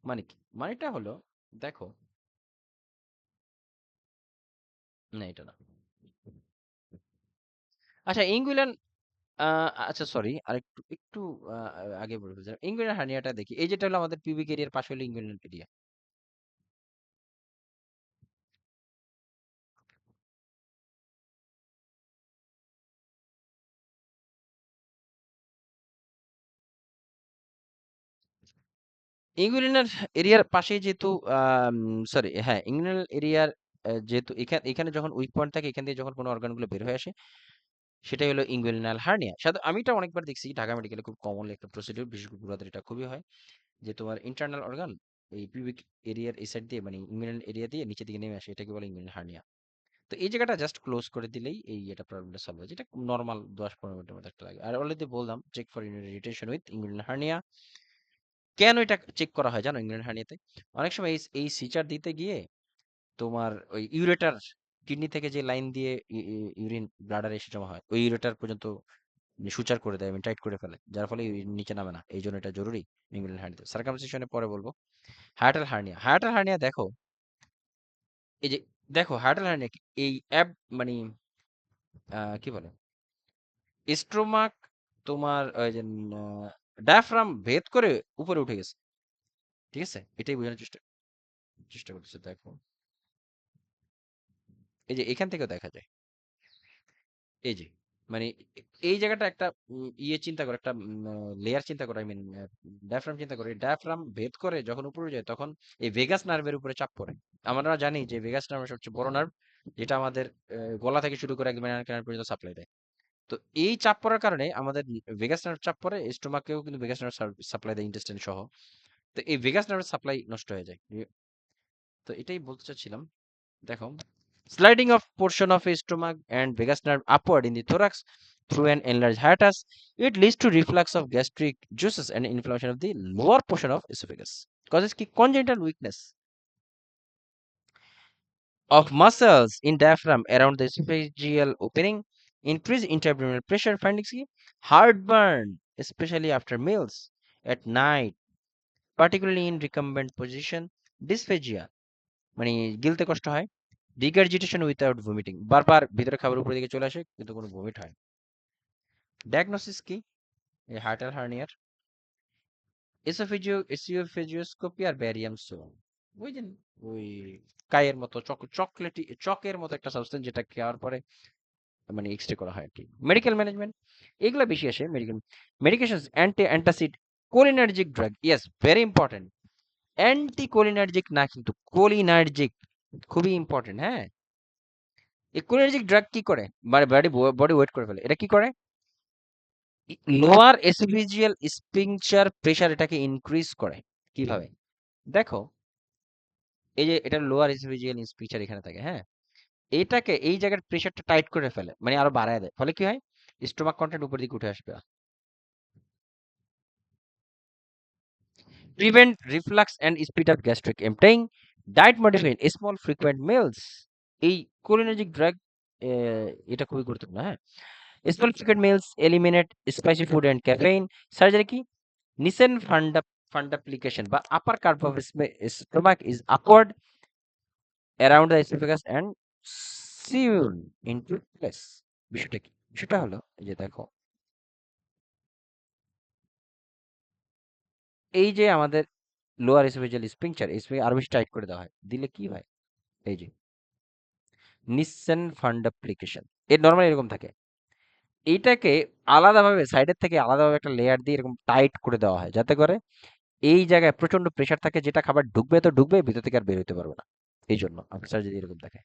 মানে কি? মানেটা হলো, দেখো, না এটা না। আচ্ছা, ইঙ্গুইলান, আচ্ছা সরি, আরেকটু একটু আগে বলে ফেলছিলাম। ইঙ্গুইনাল হার্নিয়াটা দেখি, এই যেটা হলো আমাদের পিউবিক এরিয়ার পাশে হলো ইঙ্গুইনাল এরিয়া। ইঙ্গুইনাল এরিয়ার পাশে যেহেতু, সরি, হ্যাঁ, ইঙ্গুইনাল এরিয়ার যেহেতু এখানে এখানে যখন উইক পয়েন্ট থাকে, এখান থেকে যখন কোনো অর্গানগুলো বের হয়ে আসে, সেটাই হলো ইঙ্গুইনাল হার্নিয়া। আমি এটা অনেকবার দেখছি ঢাকা মেডিকেলে, খুব কমনলি একটা প্রসিডিউর, বিশেষ করে গুড়াদের এটা খুবই হয়, যে তোমার ইন্টারনাল অর্গান এই পিউবিক এরিয়ার এই সাইড দিয়ে, মানে ইঙ্গুইনাল এরিয়া দিয়ে নিচের দিকে নেমে আসে, এটাকে বলে ইঙ্গুইনাল হার্নিয়া। তো এই জায়গাটা জাস্ট ক্লোজ করে দিলেই এই এটা প্রবলেমটা সলভ হয়, যেটা নরমাল 10-15 মিনিটের মধ্যে একটা লাগে। আর অলরেডি বললাম check for irritation with inguinal hernia. কেন এটা চেক করা হয় জানো ইনগুইনাল হার্নিয়াতে? অনেক সময় এই সিচার দিতে গিয়ে তোমার ওই ইউরেটার, কিডনি থেকে যে লাইন দিয়ে ইউরিন ব্লাডারে এসে জমা হয়, ওই ইউরেটার পর্যন্ত সুচার করে দেয়, টাইট করে ফেলে, যার ফলে ইউরিন নিচে নামে না। এই জন্য এটা জরুরি ইনগুইনাল হার্নিয়াতে। সার্কামসিশনে পরে বলবো। হায়াটাল হার্নিয়া, হায়াটাল হার্নিয়া দেখো, এই যে দেখো হায়াটাল হার্নিয়া এই অ্যাব, মানে কি বলে, স্ট্রোমাক তোমার ওই যে ডায়াফ্রাম ভেদ করে উপরে উঠে গেছে, ঠিক আছে? এটাই বোঝানোর চেষ্টা চেষ্টা করতেছে। দেখো, এই যে এখান থেকেও দেখা যায়, এই যে, মানে এই জায়গাটা একটা ইয়ে চিন্তা করে, একটা লেয়ার চিন্তা করে, আই মিন ডায়াফ্রাম চিন্তা করে, ডায়াফ্রাম ভেদ করে যখন উপরে যায়, তখন এই ভেগাস নার্ভের উপরে চাপ পড়ে। আমরা জানি যে ভেগাস নার্ভ সবচেয়ে বড় নার্ভ, যেটা আমাদের গলা থেকে শুরু করে একদম কানের পর্যন্ত সাপ্লাই দেয়। তো এই চাপ পড়ার কারণে আমাদের ভেগাস নার্ভ চাপ পড়ে, স্টোমাকেও কিন্তু ভেগাস নার্ভ সাপ্লাই দেয়, ইন্টেস্টাইন সহ। তো এই ভেগাস নার্ভের সাপ্লাই নষ্ট হয়ে যায়। তো এটাই বলতে চাচ্ছিলাম। দেখো, sliding of portion of stomach and vagus nerve upward in the thorax through an enlarged hiatus, it leads to reflux of gastric juices and inflammation of the lower portion of esophagus, causes কি congenital weakness of muscles in diaphragm around the esophageal opening, increase intra-abdominal pressure, findings কি heartburn, especially after meals, at night, particularly in recumbent position, dysphagia, মানে গিলতে কষ্ট হয়, regurgitation without vomiting, বারবার ভিতরে খাবার উপরে দিকে চলে আসে কিন্তু কোনো ভমিট হয়। ডায়াগনোসিস কি এই হার্টাল হার্নিয়ার? এসোফেজিওস্কোপি আর ব্যারিয়াম সোল, ওই যে ওই কায়ের মতো চকলেটি চকের মতো একটা সাবস্টেন্স, যেটা খাওয়ার পরে মানে এক্সরে করা হয় আর কি। মেডিকেল ম্যানেজমেন্ট এগুলো বেশি আসে। Medications, antacid, cholinergic drug, yes very important. Anti cholinergic না, কিন্তু কোলিনার্জিক খুবই ইম্পর্টেন্ট। হ্যাঁ, এই কোলিনার্জিক ড্রাগ কি করে? মানে বডি ওয়েট করে ফেলে। এটা কি করে? লোয়ার এসোফেজিয়াল স্ফিংচার প্রেসার এটাকে ইনক্রিজ করে। কিভাবে? দেখো, এই যে এটা লোয়ার এসোফেজিয়াল স্ফিংচার এখানে থাকে, হ্যাঁ, এটাকে এই জায়গার প্রেসারটা টাইট করে ফেলে, মানে আরো বাড়ায় দেয়। ফলে কি হয়? স্টোমাক কন্টেন্ট উপর দিকে উঠে আসবে। Prevent reflux and speed up gastric employing diet modified small frequent meals. এই কোলিনার্জিক ড্রাগ এটা খুবই গুরুত্বপূর্ণ। হ্যাঁ, small frequent meals eliminate spicy food and caffeine. Surgery কি? Nissen funduplication বা upper curve of stomach is upward around the esophagus and sewn into place. বিষয়টা কি? বিষয়টা হলো এই যে দেখো, এই যে আমাদের লোয়ার এসোফেজিয়াল স্ফিংচার আরো বেশি টাইট করে দেওয়া হয়, দিলে কি হয়? এই যে নিসেন ফান্ডাপ্লিকেশন, এর নর্মালি এরকম থাকে। এইটাকে আলাদাভাবে সাইডের থেকে আলাদাভাবে একটা লেয়ার দিয়ে এরকম টাইট করে দেওয়া হয়, যাতে করে এই জায়গায় প্রচন্ড প্রেশার থাকে, যেটা খাবার ঢুকবে তো ঢুকবে, ভিতর থেকে আর বের হতে পারবে না। এই জন্য আনসার যদি এরকম থাকে।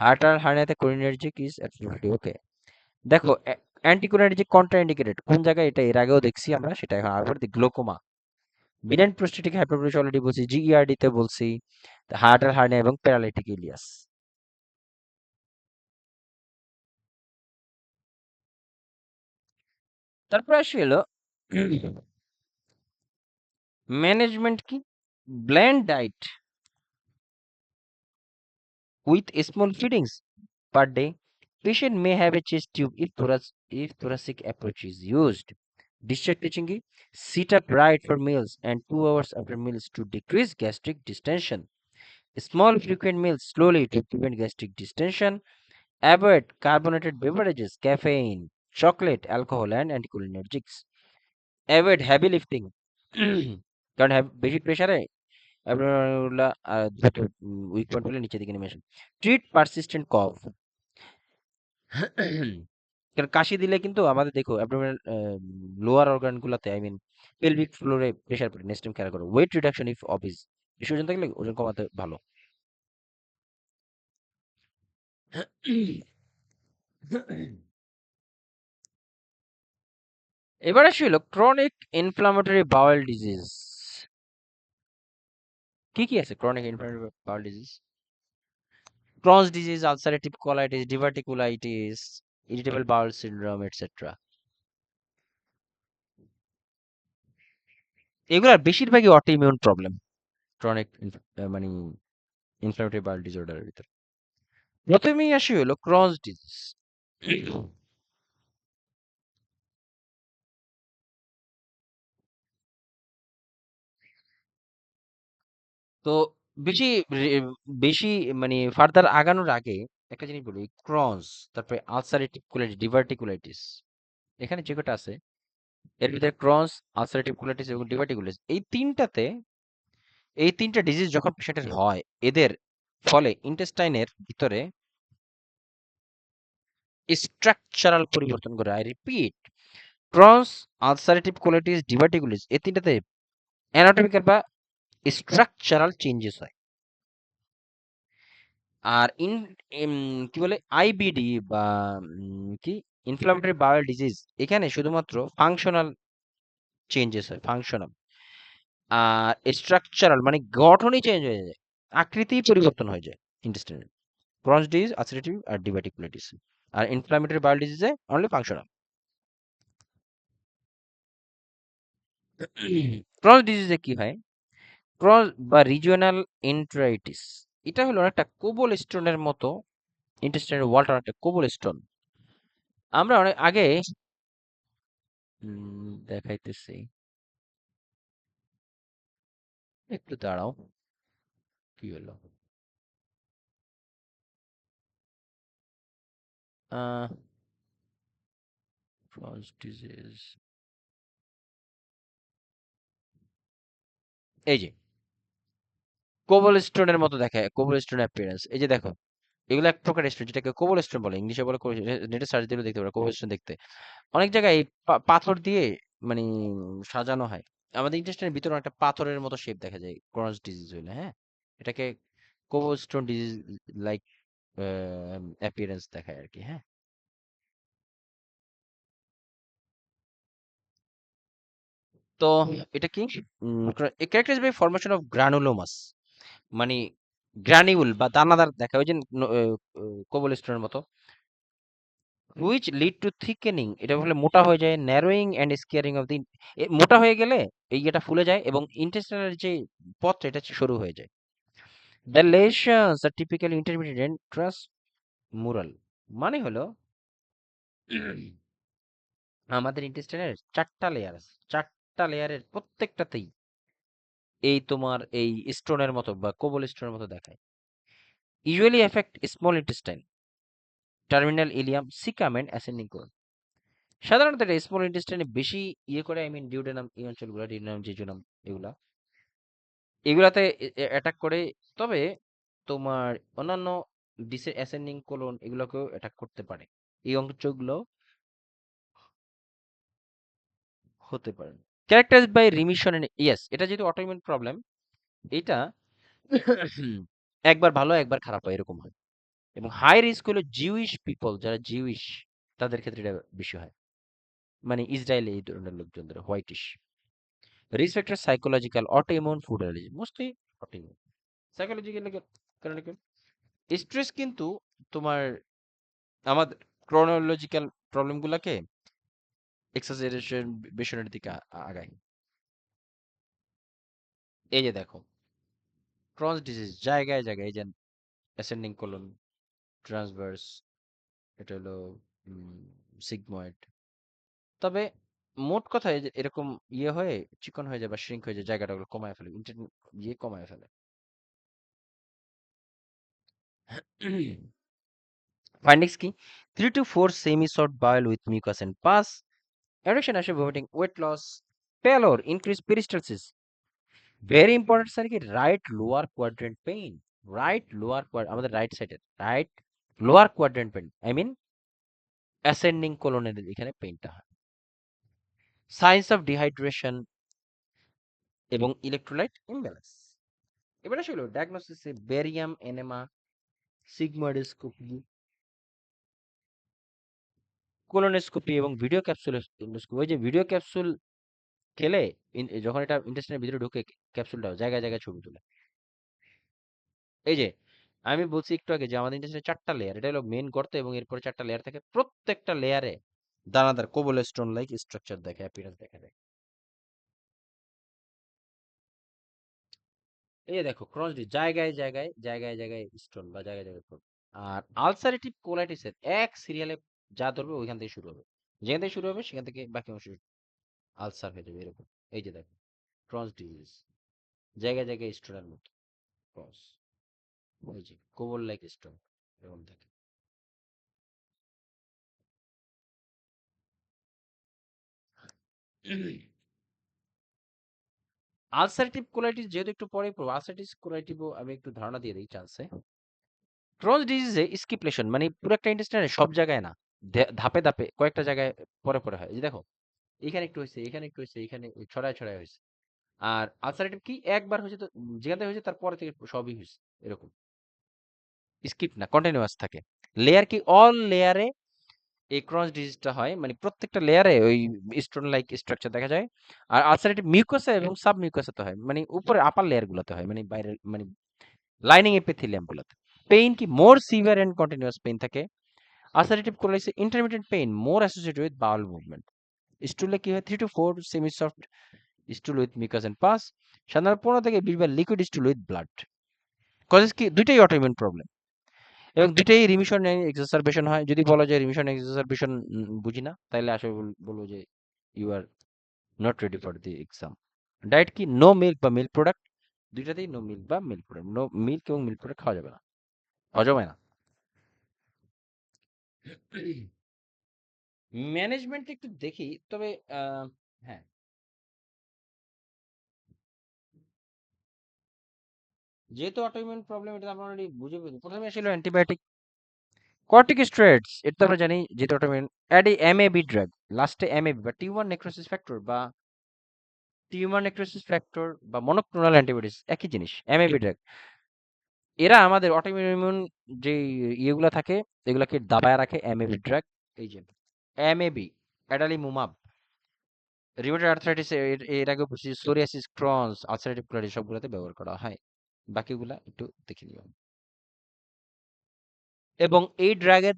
হার্ট আর হার্নিয়াতে কোলিনার্জিক ইজ অ্যাবসলিউটলি ওকে। দেখো, অ্যান্টিকোলিনার্জিক কন্ট্রা ইন্ডিকেটেড কোন জায়গায়, এটা এর আগেও দেখছি আমরা, সেটা এখন আবার glaucoma, benign prostatic hyperplasia already বলছি, জিইআরডি তে বলছি, হার্ট আর হার্নিয়া এবং প্যারালাইটিক ইলিয়াস। তারপর আসি হলো ম্যানেজমেন্ট কি, bland diet with small feedings per day. Patient may have a chest tube if thoracic approach is used. Discharge teaching ki, sit upright for meals and 2 hours after meals to decrease gastric distension. Small frequent meals slowly to prevent gastric distension. Avoid carbonated beverages, caffeine, chocolate, alcohol, and anticholinergics. Avoid heavy lifting. কারণ বেশি প্রেসারে abnormal দ্রুত weak point হলে নিচের দিকে নেমে আসে। Treat persistent কফ, কারণ কাশি দিলে কিন্তু আমাদের দেখো অ্যাবডোমিনাল লোয়ার অর্গান গুলাতে, আই মিন পেলভিক ফ্লোরে প্রেসার পড়ে, নেক্সট টাইম খেয়াল করো। ওয়েট রিডাকশন ইফ অবিস, বেশি ওজন থাকলে ওজন কমাতে ভালো। এবার আসি হলো ক্রনিক ইনফ্লামেটরি বাওয়েল ডিজিজ। কি কি আছে chronic inflammatory bowel disease? Crohn's disease, ulcerative colitis, diverticulitis, irritable bowel syndrome etcetera. এগুলার বেশিরভাগই অটোইমিউন প্রবলেম, ক্রনিক মানে ইনফ্লামেটরি বাউল ডিসঅর্ডারের ভিতর। প্রথমেই আসি হলো ক্রনস ডিজিজ। তো বেশি বেশি মানে ফার্দার আগানোর আগে একটা জিনিস বলি, ক্রনস, তারপরে আলসারেটিভ কোলাইটিস, ডিভার্টিকুলাইটিস, এখানে যে কটা আছে এর ভিতরে ক্রনস, আলসারেটিভ কোলাইটিস এবং ডিভার্টিকুলাইটিস, এই তিনটা ডিজিজ যখন পেশেন্টের হয়, এদের ফলে ইন্টেস্টাইনের ভিতরে স্ট্রাকচারাল পরিবর্তন করে। I repeat, Crohn's, ulcerative colitis, diverticulitis, এই তিনটাতে অ্যানাটমিক্যাল বা স্ট্রাকচারাল চেঞ্জেস হয়। আর কি বলে আইবিডি বা কি ইনফ্লামেটরি বাওয়েল ডিজিজ, এখানে শুধুমাত্র ফাংশনাল চেঞ্জেস হয়, ফাংশনাল। আর স্ট্রাকচারাল মানে গঠনই চেঞ্জ হয়ে যায়, আকৃতি পরিবর্তন হয়ে যায় ইন্টেস্টাইনের। ক্রনস ডিজিজ, আলসারেটিভ আর ডিভার্টিকুলাইটিস। আর ইনফ্লামেটরি বাওয়েল ডিজিজে অনলি ফাংশনাল। ক্রনস ডিজিজে কি হয়, ক্রস বা রিজিওনাল এন্টেরাইটিস, এটা হলো একটা কোবল স্টোনের মতো, ইন্টেস্টাইনের ওয়ালটা একটা কোবল স্টোন। আমরা অনেক আগে দেখাইতেছি, একটু দাঁড়াও, কি হলো? আহ ক্রস ডিজিজ, এই যে কোবল স্টোনের মতো দেখায়, কোবল স্টোন অ্যাপিয়ারেন্স। এই যে দেখো, এগুলো এক প্রকার স্টোন, যেটাকে কোবল স্টোন বলে, ইংলিশে বলে, নেটে সার্চ দিলে দেখতে পারো কোবল স্টোন দেখতে। অনেক জায়গায় এই পাথর দিয়ে মানে সাজানো হয়। আমাদের ইন্টেস্টাইনের ভিতরে একটা পাথরের মতো শেপ দেখা যায় ক্রস ডিজিজ হইলে, হ্যাঁ, এটাকে cobble stone disease like appearance দেখায় আর কি, হ্যাঁ। তো এটা কি, characterized by formation of granulomas, মানে গ্রানিউল বা দানাদার দেখা, ওই যে কোবল স্টোনের মতো, হুইচ লিড টু থিকেনিং, এটা বলে মোটা হয়ে যায়, ন্যারোয়িং অ্যান্ড স্কিয়ারিং অফ দি, মোটা হয়ে গেলে এই এটা ফুলে যায় এবং ইন্টেস্টাইনের যে পথটা এটা সরু হয়ে যায়। The lesions are typically intermediate and transmural, মানে হলো আমাদের ইন্টেস্টাইনের 4টা লেয়ার আছে। 4টা লেয়ারের প্রত্যেকটাতেই এই তোমার এই স্টোনের মতো বা কোবল স্টোনের মতো দেখায়। Usually affect small intestine, terminal ileum, caecum and ascending colon. সাধারণত এটা স্মল ইন্টেস্টাইনে বেশি ইয়ে করে, আই মিন ডিউডেনাম এই অঞ্চলগুলো, ডিউডেনাম, জেজুনাম এগুলা এগুলাতে অ্যাটাক করে। তবে তোমার অন্যান্য অ্যাসেন্ডিং কোলন এগুলোকেও অ্যাটাক করতে পারে। এই অঞ্চলগুলো হতে পারে। Characterized by remission and yes, এটা যেহেতু অটোইমিউন প্রবলেম, এটা একবার ভালো একবার খারাপ হয় এরকম হয়। এবং হাই রিস্ক হলো জিউইশ পিপল, যারা জিউইশ তাদের ক্ষেত্রে এটা বেশি হয়, মানে ইসরায়েলে এই ধরনের লোকজনদের whitish. Risk factor psychological, autoimmune, food allergy, mostly autoimmune. Psychological কারণে কি স্ট্রেস কিন্তু তোমার আমাদের ক্রোনোলজিক্যাল প্রবলেমগুলোকে এক্সাজারেশন বেশনের দিকে আগায়। এই যে দেখো ক্রস ডিজিজ জায়গায় জায়গায়, এই যে অ্যাসেন্ডিং কোলন, ট্রান্সভার্স, এটা হলো সিগময়েড। তবে মোট কথা এই যে এরকম ইয়ে হয়ে চিকন হয়ে যায় বা শ্রিঙ্ক হয়ে যায়, জায়গাটা ওগুলো কমায় ফেলে, ইয়ে কমায় ফেলে। ফাইন্ডিংস কি? 3 to 4 semi-short bowel with mucus and pus, erection আসে, vomiting, weight loss, pallor, increased peristalsis. Very important sir কি, right lower quadrant pain. Right lower আমাদের রাইট সাইডের right lower quadrant pain, I mean ascending কোলনের এখানে পেইনটা হয়। Signs of dehydration এবং electrolyte imbalance. এবার আসলে ডায়াগনোসিসে বেরিয়াম এনেমা, সিগময়েডোস্কোপি, কোলোনোস্কোপি এবং ভিডিও ক্যাপসুল এন্ডোস্কোপি। ওই যে ভিডিও ক্যাপসুল খেলে যখন এটা ইন্টেস্টাইনের ভিতরে ঢুকে, ক্যাপসুলটা জায়গায় জায়গায় ছবি তোলে। এই যে আমি বলছি একটু আগে যে আমাদের ইন্টেস্টাইনের 4টা লেয়ার, এটা হলো মেইন গর্ত এবং এরপরে 4টা লেয়ার থাকে, প্রত্যেকটা লেয়ারে দানাদার কোবলস্টোন লাইক স্ট্রাকচার দেখে, অ্যাপিয়ারেন্স দেখা যায়। এই যে দেখো ক্রসডি জায়গায় জায়গায় জায়গায় জায়গায় স্টোন বা জায়গায় জায়গায় প্রোব। আর আলসারেটিভ কোলাইটিসের এক সিরিয়ালে যা ধরবে ওইখান থেকে শুরু হবে, যেখান থেকে শুরু হবে সেখান থেকে বাকি অংশ আলসার হয়ে যাবে এরকম। এই যে দেখো ক্রস ডিজিজ, জায়গায় জায়গায় স্টোনের মতো ক্রস, ওই যে কোবল লাইক স্টোন এরকম থাকে। আলসারেটিভ কোলাইটিস যেহেতু একটু পরে পড়বো, আলসারেটিভ কোলাইটিভও আমি একটু ধারণা দিয়ে দিই চান্সে। ক্রস ডিজিজে স্কিপলেশন মানে পুরো একটা ইন্টেস্টাইনে সব জায়গায় না, ধাপে ধাপে কয়েকটা জায়গায় পরে পরে হয়। এই যে দেখো এখানে একটু হয়েছে, এখানে একটু হয়েছে, এখানে ছড়ায় ছড়ায় হয়েছে। আর আলসারেটিভ কি একবার হয়েছে তো, যেখান থেকে হয়েছে তারপরে থেকে সবই হয়েছে এরকম, স্কিপ না, কন্টিনিউয়াস থাকে। লেয়ার কি অল লেয়ারে এই ক্রস ডিজিজটা হয়, মানে প্রত্যেকটা লেয়ারে ওই স্টোন লাইক স্ট্রাকচার দেখা যায়। আর আলসারেটিভ মিউকাসা এবং সাব মিউকাসাতে হয়, মানে উপরে আপার লেয়ার গুলোতে হয়, মানে বাইরের মানে লাইনিং এপিথেলিয়াম গুলোতে। পেইন কি more severe and continuous pain থাকে। আলসারেটিভ কোলাইটিসে intermediate pain more associated with bowel movement. স্টুলে কি হয় 3 to 4 semi soft stool with mucus and pus, সাধারণত 15 থেকে 20 বার liquid stool with blood. Causes কি দুইটাই অটোইমিউন প্রবলেম এবং দুইটাই রিমিশন এক্সারবেশন হয়। যদি বলা যায় রিমিশন এক্সারবেশন বুঝি না, তাহলে আসলে বলবো যে you are not ready for the exam. Diet কি নো মিল্ক বা মিল্ক প্রোডাক্ট, দুইটাতেই নো মিল্ক বা মিল্ক প্রোডাক্ট, নো মিল্ক এবং মিল্ক প্রোডাক্ট খাওয়া যাবে না, হজম হয় না। ম্যানেজমেন্ট একটু দেখি, তবে হ্যাঁ, যেহেতু অটোইমিউন প্রবলেম এটা আমরা অলরেডি বুঝে ফেলি, প্রথমে আসলে অ্যান্টিবায়োটিক, কর্টিকোস্টেরয়েডস এটা তো আমরা জানি যেহেতু অটোইমিউন। অ্যাডি এমএবি ড্রাগ, লাস্টে এমএবি বা টিউমার নেক্রোসিস ফ্যাক্টর বা মনোক্লোনাল অ্যান্টিবডিজ একই জিনিস, এমএবি ড্রাগ। এরা আমাদের অটোইমিউন যে ইয়েগুলা থাকে এগুলাকে দাবায় রাখে, এমএবি ড্রাগ। এই যে এমএবি, অ্যাডালিমুমাব, রিউমেটয়েড আর্থ্রাইটিস, এর আগে বলছি, সোরিয়াসিস, ক্রনস, আলসারেটিভ কোলাইটিস সবগুলোতে ব্যবহার করা হয়। বাকিগুলা একটু দেখে নিও। এবং এই ড্রাগের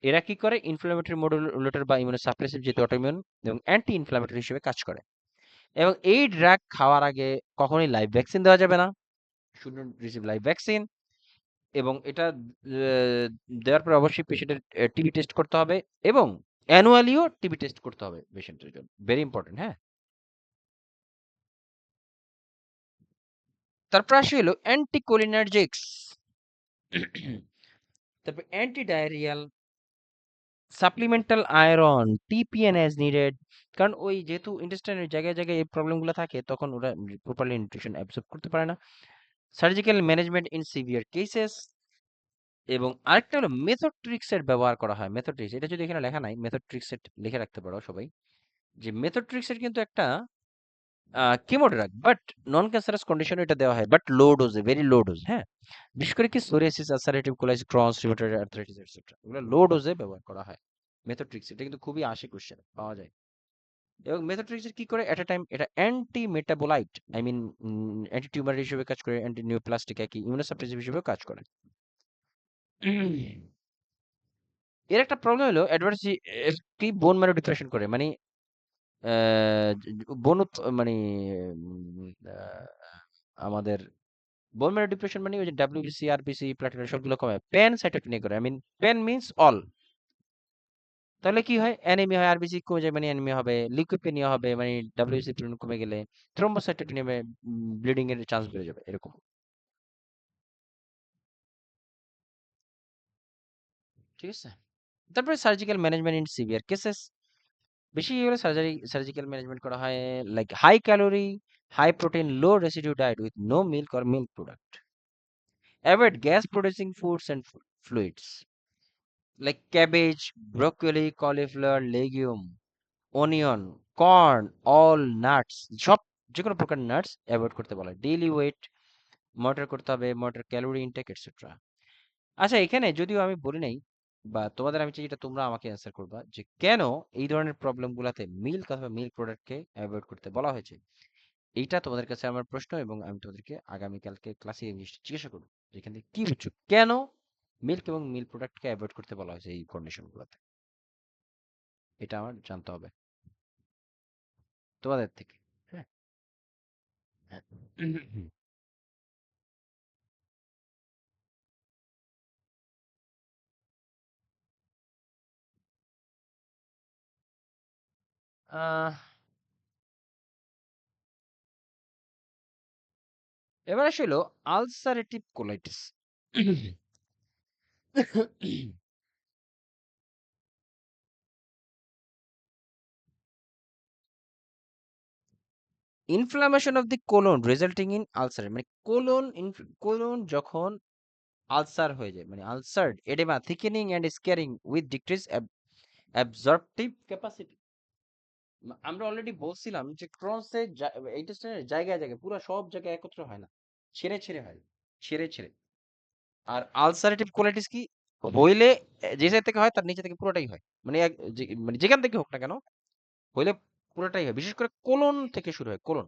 এরা কি করে, ইনফ্লামেটরি মডুলেটর বা ইমিউনোসাপ্রেসিভ যেহেতু অটোইমিউন, এবং অ্যান্টি ইনফ্লামেটরি হিসেবে কাজ করে। এবং এই ড্রাগ খাওয়ার আগে কখনোই লাইভ ভ্যাকসিন দেওয়া যাবে না, should not receive live vaccine. এবং এটা দেওয়ার পর অবশ্যই পেশেন্টের টিবি টেস্ট করতে হবে এবং অ্যানুয়ালিও টিবি টেস্ট করতে হবে পেশেন্টের জন্য, ভেরি ইম্পর্টেন্ট। হ্যাঁ, তারপর আসি হলো অ্যান্টিকোলিনার্জিক্স, তারপর anti diarrhoeal, supplemental iron, TPN as needed. কারণ ওই যেহেতু ইন্টেস্টাইনের জায়গায় জায়গায় এই প্রবলেমগুলো থাকে তখন ওরা প্রপারলি নিউট্রিশন অ্যাবসর্ব করতে পারে না। Surgical management in severe cases, এবং আরেকটা হলো মেথোট্রিক্স এর ব্যবহার করা হয়। মেথোট্রিক্স, এটা যদি এখানে লেখা নাই, মেথোট্রিক্স এর লিখে রাখতে পারো সবাই, যে মেথোট্রিক্স এর কিন্তু একটা chemo drug, but non cancerous কন্ডিশনে এটা দেওয়া হয়, বাট লো ডোজে, ভেরি লো ডোজ। হ্যাঁ, বিশেষ করে কি psoriasis, ulcerative colitis, Crohn's, rheumatoid arthritis etcetera, এগুলো লো ডোজে ব্যবহার করা হয় মেথোট্রিক্স। এটা কিন্তু খুবই আশি কোশ্চেন পাওয়া যায়। এবং মেথোট্রিক্স কি করে, এট এ টাইম এটা anti metabolite, I mean anti tumour হিসেবে কাজ করে, অ্যান্টি নিউপ্লাস্টিক, একই ইমিউনোসাপ্রেসিভ হিসেবেও কাজ করে। এর একটা প্রবলেম হলো অ্যাডভার্স কি বোন ম্যারো ডিপ্রেশন করে, মানে বোন মানে আমাদের বোন ম্যারো ডিপ্রেশন মানে ওই যে ডাব্লিউবিসি, আরবিসি, প্লাটিলেট সবগুলো কমে, প্যান সাইটোকিনিয়া করে, I mean pan means all. তাহলে কি হয়, অ্যানিমিয়া হয়, আরবিসি কমে যায় মানে অ্যানিমিয়া হবে, লিউকোপেনিয়া হবে মানে ডাব্লিউবিসি কমে গেলে, থ্রোম্বোসাইটোকিনিয়া, ব্লিডিং এর চান্স বেড়ে যাবে এরকম। ঠিক আছে, তারপরে surgical management in severe cases, বেশি হলে সার্জিক্যাল ম্যানেজমেন্ট করা হয়, like high calorie, high protein, low residue diet with no milk or milk product, avoid gas producing foods and fluids like cabbage, broccoli, cauliflower, legume, onion, corn, all nuts, সব যে কোনো প্রকার nuts avoid করতে বলা হয়। Daily wait monitor করতে হবে, monitor calorie intact etcetera. আচ্ছা, এখানে যদিও আমি বলি নাই, বা তোমাদের আমি চাই এটা তোমরা আমাকে অ্যান্সার করবা, যে কেন এই ধরনের প্রবলেম গুলাতে মিল্ক অথবা মিল্ক প্রোডাক্টকে অ্যাভয়েড করতে বলা হয়েছে। এইটা তোমাদের কাছে আমার প্রশ্ন, এবং আমি তোমাদেরকে আগামীকালকে ক্লাসে এই জিনিসটা জিজ্ঞাসা করবো, যেখান থেকে কি বুঝছো, কেন মিল্ক এবং মিল্ক প্রোডাক্টকে অ্যাভয়েড করতে বলা হয়েছে এই কন্ডিশন গুলোতে, এটা আমার জানতে হবে তোমাদের থেকে। হ্যাঁ, হ্যাঁ। আহ, এবার আসলে ulcerative colitis. Inflammation of the colon resulting in ulcer, মানে কোলন যখন আলসার হয়ে যায়, মানে ulcered oedema, thickening and scarring with decrease absorptive capacity. আমরা অলরেডি বলছিলাম যে ক্রসের ইন্টেস্টাইনের জায়গায় জায়গায় পুরো সব জায়গায় একত্র হয় না, ছেড়ে ছেড়ে হয়, ছেড়ে ছেড়ে। আর আলসারেটিভ কোলাইটিস কি হইলে যে সাইড থেকে হয় তার নিচে থেকে পুরোটাই হয়, মানে মানে যেখান থেকে হোক না কেন হইলে পুরোটাই হয়, বিশেষ করে কোলন থেকে শুরু হয়, কোলন,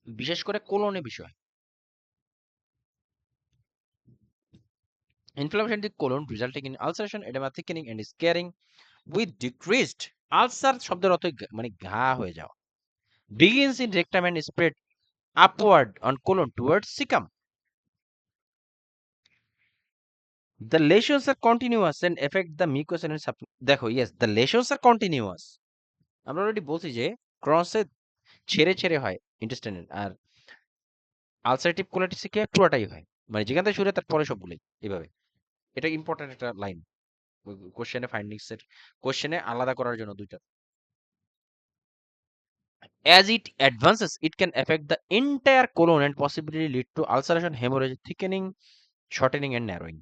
বিশেষ করে কোলনে বিষয়। Inflammation the colon resulting in ulceration, oedema, thickening and scarring with decreased, ulcer শব্দের অর্থ মানে ঘা হয়ে যাওয়া, begins in rectum and spread upward on colon towards cecum. The lesions are continuous and affect the mucous and দেখো, yes, the lesions are continuous, আমরা already বলছি যে ক্রসে ছেড়ে ছেড়ে হয় ইন্টেস্টাইনাল, আর আলসারেটিভ কোলাইটিসে কি হয়, পুরোটাই হয়, মানে যেখান থেকে শুরু হয় তার পরে সবগুলোই এভাবে। এটা ইম্পর্টেন্ট একটা লাইন কোশ্চেনে, ফাইন্ডিংস এর কোশ্চেনে আলাদা করার জন্য দুইটা। As it advances, it can affect the entire colon and possibly lead to ulceration, hemorrhage, thickening, shortening and narrowing.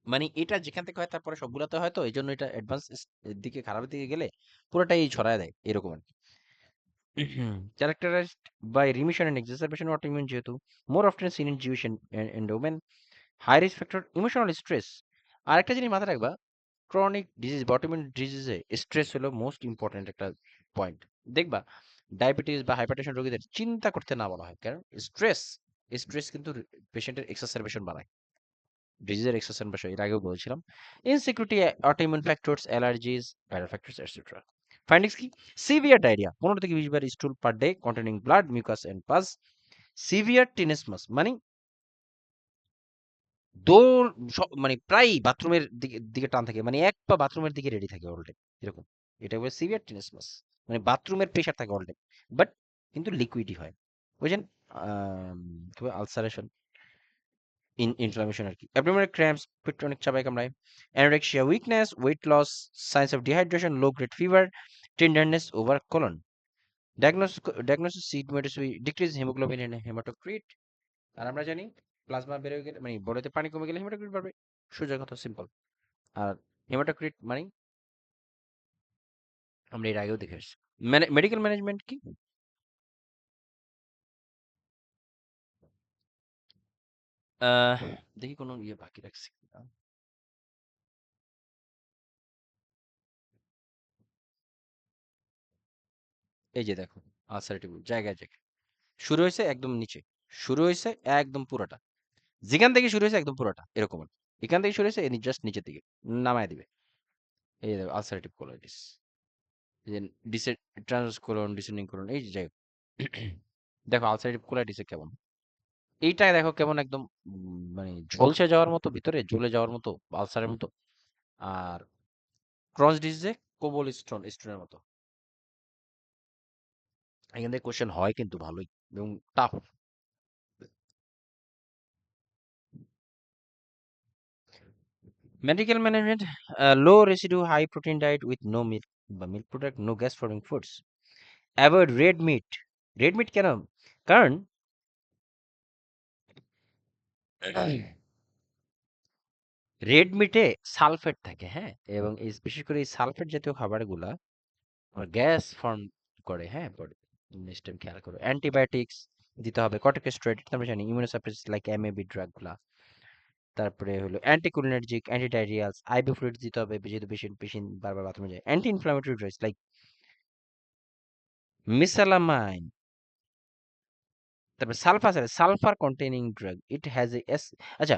মানে এটা যেখান থেকে হয় তারপরে সবগুলাতে হয়, তো এই জন্য এটা অ্যাডভান্স দিকে, খারাপের দিকে গেলে পুরোটাই ছড়ায় দেয় এরকম আর কি। Characterized by remission and exacerbation of autoimmune যেহেতু, more often seen in Jewish and women, high risk factor emotional stress। আর একটা জিনিস মাথায় রাখবা, ক্রনিক ডিজিজ বা অটোইমিউন ডিজিজে স্ট্রেস হলো মোস্ট ইম্পর্টেন্ট একটা পয়েন্ট। দেখবা ডায়াবেটিস বা হাইপারটেনশন রোগীদের চিন্তা করতে না বলা হয়, কারণ স্ট্রেস, স্ট্রেস কিন্তু পেশেন্টের এক্সাসারবেশন বাড়ায়, ডিজিজের এক্সাসারবেশন, এর আগেও বলেছিলাম। Insecurity, autoimmune factors, allergies, viral factors etcetera. Findings কি, সিভিয়ার ডায়রিয়া, 15 থেকে 20 বার stool per day containing blood, mucus and pus, severe tenesmus মানে দৌড় মানে প্রায় বাথরুমের দিকে দিকে টান থাকে, মানে এক পা বাথরুমের দিকে রেডি থাকে অল টাইম, এরকম। এটা বলে সিভিয়ার টিনেসমাস, মানে বাথরুমের প্রেশার থাকে অল টাইম, বাট কিন্তু লিকুইডই হয়। বুঝছেন? আলসারেশন, ইনফ্লামেশন আর কি, অ্যাবডোমিনাল ক্র্যাম্পস, পেট অনেক চাপায় কামড়ায়, anorexia, weakness, weight loss, signs of dehydration, low grade fever, tenderness over colon. Diagnosis sigmoidoscopy, decrease haemoglobin and haematocrit. আর আমরা জানি প্লাজমা বেড়ে গেলে, মানে বডিতে পানি কমে গেলে হেমাটোক্রিট বাড়বে, সোজা কথা, সিম্পল। আর হেমাটোক্রিট মানে আমরা এর আগেও দেখে আসছি। মেডিকেল ম্যানেজমেন্ট কি? আহ দেখি কোনো ইয়ে বাকি রাখছি কিনা। এই যে দেখো, আলসারেটিভ জায়গায় জায়গায় শুরু হয়েছে একদম নিচে, শুরু হয়েছে একদম পুরোটা, যেখান থেকে শুরু হয়েছে একদম পুরোটা এরকম না। এখান থেকে শুরু হয়েছে জাস্ট নিচের দিকে নামায় দিবে। এই দেখো আলসারেটিভ কোলাইটিস, এই যে ডিসে ট্রান্সকোলন, ডিসেন্ডিং কোলন, এই যে জায়গা। দেখো আলসারেটিভ কোলাইটিসে কেমন, এইটা দেখো কেমন একদম মানে ঝলসে যাওয়ার মতো, ভিতরে জ্বলে যাওয়ার মতো, আলসারের মতো। আর ক্রস ডিজিজে কোবল স্টোনের মতো। এখান থেকে কোশ্চেন হয় কিন্তু ভালোই, এবং tough. Medical management, low residue high protein diet with no milk বা milk product, no gas forming foods, avoid red meat. Red meat কেন? কারণ রেড মিটে সালফেট থাকে, হ্যাঁ, এবং এই বিশেষ করে এই সালফেট জাতীয় খাবারগুলা গ্যাস ফর্ম করে, হ্যাঁ, বডি। নেক্সট টাইম খেয়াল করো। অ্যান্টিবায়োটিক্স দিতে হবে, কর্টিকোস্টেরয়েড আমরা জানি, ইমিউনোসাপ্রেসিস লাইক এমএবি ড্রাগগুলা। তারপরে হলো অ্যান্টিকোলিনার্জিক, অ্যান্টিডায়রিয়ালস, আইবি ফ্লুইডস দিতে হবে যেহেতু পেশেন্ট বারবার বাথরুমে যায়। অ্যান্টি ইনফ্লামেটরি ড্রাগস লাইক মিসালামাইন, তারপরে sulphur containing drug, it has A S. আচ্ছা,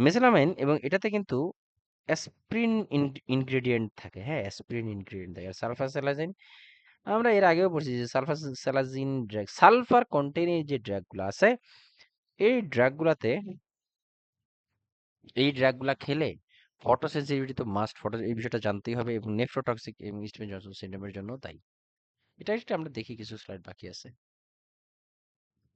মেসালামাইন এবং এটাতে কিন্তু অ্যাসপ্রিন ইনগ্রেডিয়েন্ট থাকে, হ্যাঁ, অ্যাসপ্রিন ইনগ্রেডিয়েন্ট থাকে। আর সালফাসালাজিন আমরা এর আগেও পড়ছি যে সালফাসালাজিন ড্রাগ, সালফার কন্টেইনিং যে ড্রাগগুলো আছে, এই ড্রাগগুলাতে, এই ড্রাগগুলা খেলে ফটোসেনসিটিভিটি তো মাস্ট, ফটো এই বিষয়টা জানতেই হবে, এবং নেফ্রোটক্সিক এবং স্টিভেন জনসন সিনড্রোমের জন্য তাই। এটা একটা আমরা দেখি, কিছু স্লাইড বাকি আছে।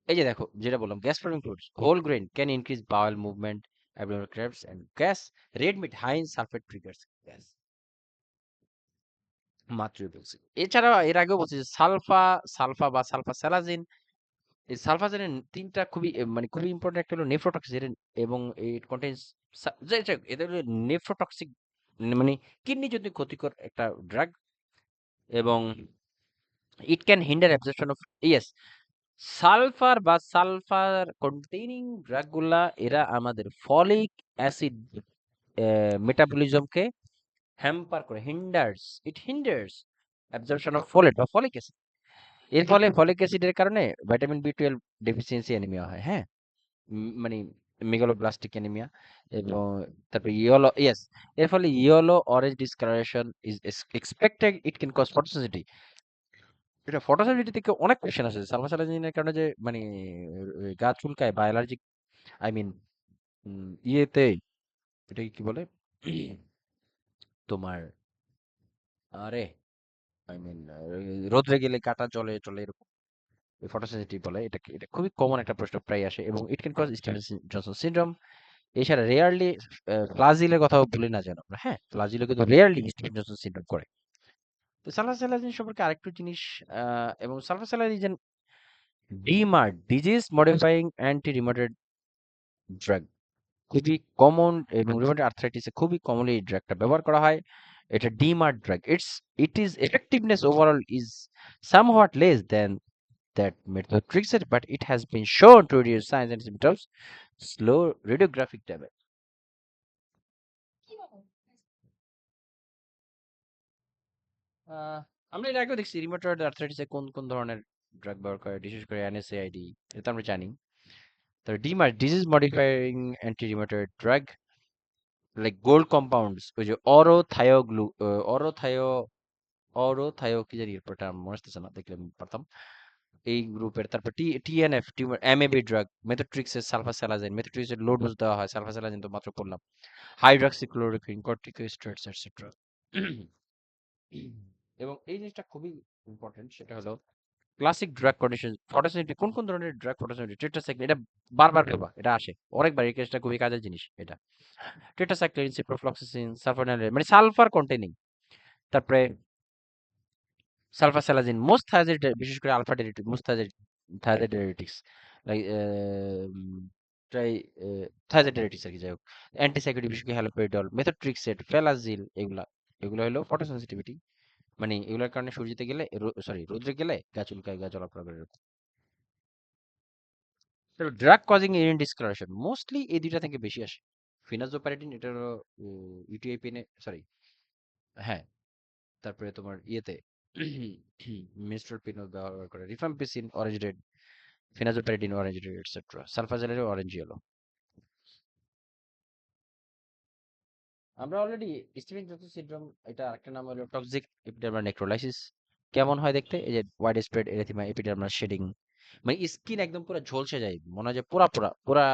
এই যে দেখো যেটা বললাম, gas forming fruits, whole grain can increase bowel movement, abdominal cramps and gas, red meat high in sulphate triggers gas. মাত্রই বলছি। এছাড়াও এর আগেও বলছি যে সালফা বা সালফাসালাজিন, এই সালফাজানের তিনটা খুবই মানে খুবই ইম্পর্টেন্ট। একটা হলো নেফ্রোটক্সিক, এবং ইট কন্টেইনস, এটা হলো নেফ্রোটক্সিক, মানে কিডনি যদি ক্ষতিকর একটা ড্রাগ, এবং it can hinder absorption of, yes, sulphur বা সালফার কন্টেইনিং ড্রাগগুলা এরা আমাদের ফলিক অ্যাসিড মেটাবলিজমকে হ্যাম্পার করে, হিন্ডার্স অ্যাবজর্পশন অফ ফোলেট বা ফলিক অ্যাসিড। এর ফলে ফলিক অ্যাসিডের কারণে ভিটামিন বি 12 ডেফিসিয়েন্সি অ্যানিমিয়া হয়, হ্যাঁ, মানে মেগালোব্লাস্টিক অ্যানিমিয়া। এবং তারপরে ইয়েস, এর ফলে yellow orange discolouration is expected, it can cause photosensitive. এটা ফটোসেন্সিটিভ থেকে অনেক কোশ্চেন আছে, সালফাসালাজিনের কারণে যে মানে গা চুলকায় বা অ্যালার্জিক, আই মিন ইয়েতে, এটা কি বলে তোমার, আরে আই মিন রোদ্রে গেলে কাটা চলে চলে এরকম, ফটোসেন্সিটিভ বলে এটাকে। এটা খুবই কমন একটা প্রশ্ন, প্রায় আসে, এবং it can cause Steven Johnson syndrome. এছাড়া রেয়ারলি ফ্লাজিলের কথাও বলি না যেন আমরা, হ্যাঁ, ফ্লাজিলও কিন্তু রেয়ারলি স্টিভেন জনসন সিনড্রোম করে। তো সালফাসালাজিন সম্পর্কে আরেকটু জিনিস, এবং sulfasalazine demat, disease modifying anti rheumatoid drug, খুবই কমন, এবং রিউমাটয়েড আর্থ্রাইটিসে খুবই কমনলি এই ড্রাগটা ব্যবহার করা হয়। এটা demat drug, it is effectiveness overall is somewhat less than that methotrexate, but it has been shown to reduce signs and symptoms, slow radiographic damage. আমরা এর আগেও দেখছি রিউমাটয়েড আর্থ্রাইটিসে কোন কোন ধরনের ড্রাগ ব্যবহার করে, বিশেষ করে NSAID, এটা তো আমরা জানি। তো demat, disease modifying anti rheumatoid drug like gold compounds, ওই যে অরোথায়োগ্লু, অরোথায়ো, অরোথায়ো কি জানি এরপরটা মনে আসতেছে না, দেখলে আমি পারতাম। এই গ্রুপের। তারপর টিএনএফ, এমএবি ড্রাগ, মেথোট্রিক্সের সালফাসালাজিন, মেথোট্রিক্সের লো ডোজ দেওয়া হয়, সালফাসালাজিন তো মাত্র পড়লাম, হাইড্রক্সিক্লোরোকুইন, কর্টিকোস্টেরয়েডস এটসেট্রা। এবং এই জিনিসটা খুবই ইম্পর্টেন্ট, সেটা হলো ক্লাসিক ড্রাগ কন্ডিশন ফটোসিনথেটিক, কোন কোন ধরনের ড্রাগ ফটোসিনথেটিক, টেট্রাসাইক্লিন, এটা বারবার পেবা, এটা আসে অনেকবার, এই কেসটা খুবই কাজের জিনিস এটা। টেট্রাসাইক্লিন, সিপ্রোফ্লক্সাসিন, সালফারনাইল, মানে সালফার কন্টেনিং। তারপরে সালফাসালাজিন, মোস্ট থায়াজাইড, বিশেষ করে alpha derivative, most thiazide derivatives, like tri thiazide derivatives আর কি, যাই হোক। অ্যান্টিসাইকোটিক, বিশেষ করে হ্যালোপেরিডল, মেথোট্রিক্সেট, ফেলাজিল, এগুলা এগুলো হলো ফটোসেন্সিটিভিটি, মানে এগুলোর কারণে সূর্যতে গেলে, সরি রোদ্রে গেলে গা চুলকায়, গা জ্বলা-পোড়া করে এরকম। তবে drug causing urine discolouration mostly এই দুইটা থেকে বেশি আসে। ফিনাজোপ্যারাডিন, এটা হলো ইউটিআই পেনে, সরি, হ্যাঁ। তারপরে তোমার ইয়েতে মেনস্ট্রুয়াল পেনও ব্যবহার করে, rifampicin, orange red, phenazopyridine, orange red etcetera, সালফাজালেরও অরেঞ্জ ইয়েলো। আমরা অলরেডি স্টিভেন জনসন সিনড্রোম, এটা আরেকটা নাম হলো টক্সিক এপিডার্মাল নেক্রোলাইসিস। কেমন হয় দেখতে? এই যে wide spread erythema, epidermal shedding, মানে স্কিন একদম পুরো ঝলসে যায়, মনে হয় যে পুরা পুরা পুরা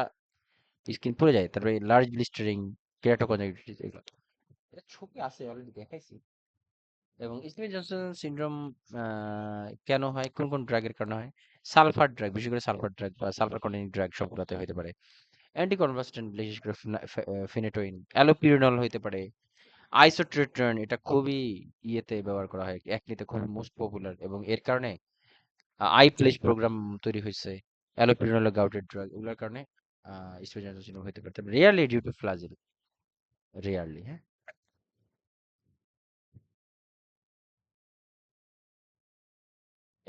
স্কিন পুড়ে যায়। তারপরে লার্জ ব্লিস্টারিং, কেরাটোকনজাক্টিভিটিস, এগুলো এটা ছবি আছে, অলরেডি দেখাইছি। এবং স্টিভেন জনসন সিনড্রোম কেন হয়, কোন কোন ড্রাগের কারণে হয়? সালফার ড্রাগ, বিশেষ করে সালফার ড্রাগ বা সালফার কন্টেনিং ড্রাগ সবগুলোতে হতে পারে। অ্যান্টিকনভাস্টেন্ট, বিশেষ করে ফিনেটোইন, অ্যালোপিরিনল হইতে পারে, আইসোট্রেটন, এটা খুবই ইয়েতে ব্যবহার করা হয়, একনিতে খুবই মোস্ট পপুলার, এবং এর কারণে আই প্লেস প্রোগ্রাম তৈরি হয়েছে। অ্যালোপিরিনল গাউটের ড্রাগ, এগুলোর কারণে স্টিভেন জনসন সিনড্রোম হতে পারে, রিয়ারলি ডিউ টু ফ্লাজেল, রিয়ারলি, হ্যাঁ।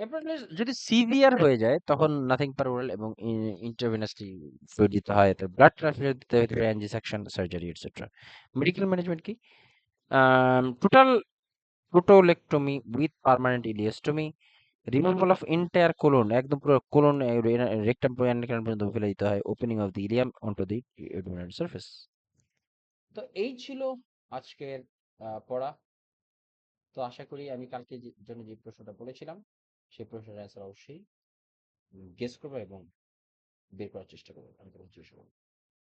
এরপর যদি সিভিয়ার হয়ে যায় তখন নাথিং পার ওরাল এবং ইন্টারভেনাসলি ফ্লুইড দিতে হয়, ব্লাড ট্রান্সফিউশন দিতে হতে পারে, অ্যাঞ্জিওসাকশন, সার্জারি এটসেট্রা। মেডিকেল ম্যানেজমেন্ট কি? Total proctocolectomy with permanent ileostomy, removal of entire colon, একদম পুরো কোলন, রেকটাম পর্যন্ত ফেলে দিতে হয়, opening of the ileum onto the abdominal surface. তো এই ছিল আজকের পড়া। তো আশা করি আমি কালকে জন্য যে প্রশ্নটা বলেছিলাম সেই প্রশ্নের অ্যান্সার অবশ্যই গেস করবো এবং বের করার চেষ্টা করবো, আমি তোমার চেষ্টা করবো।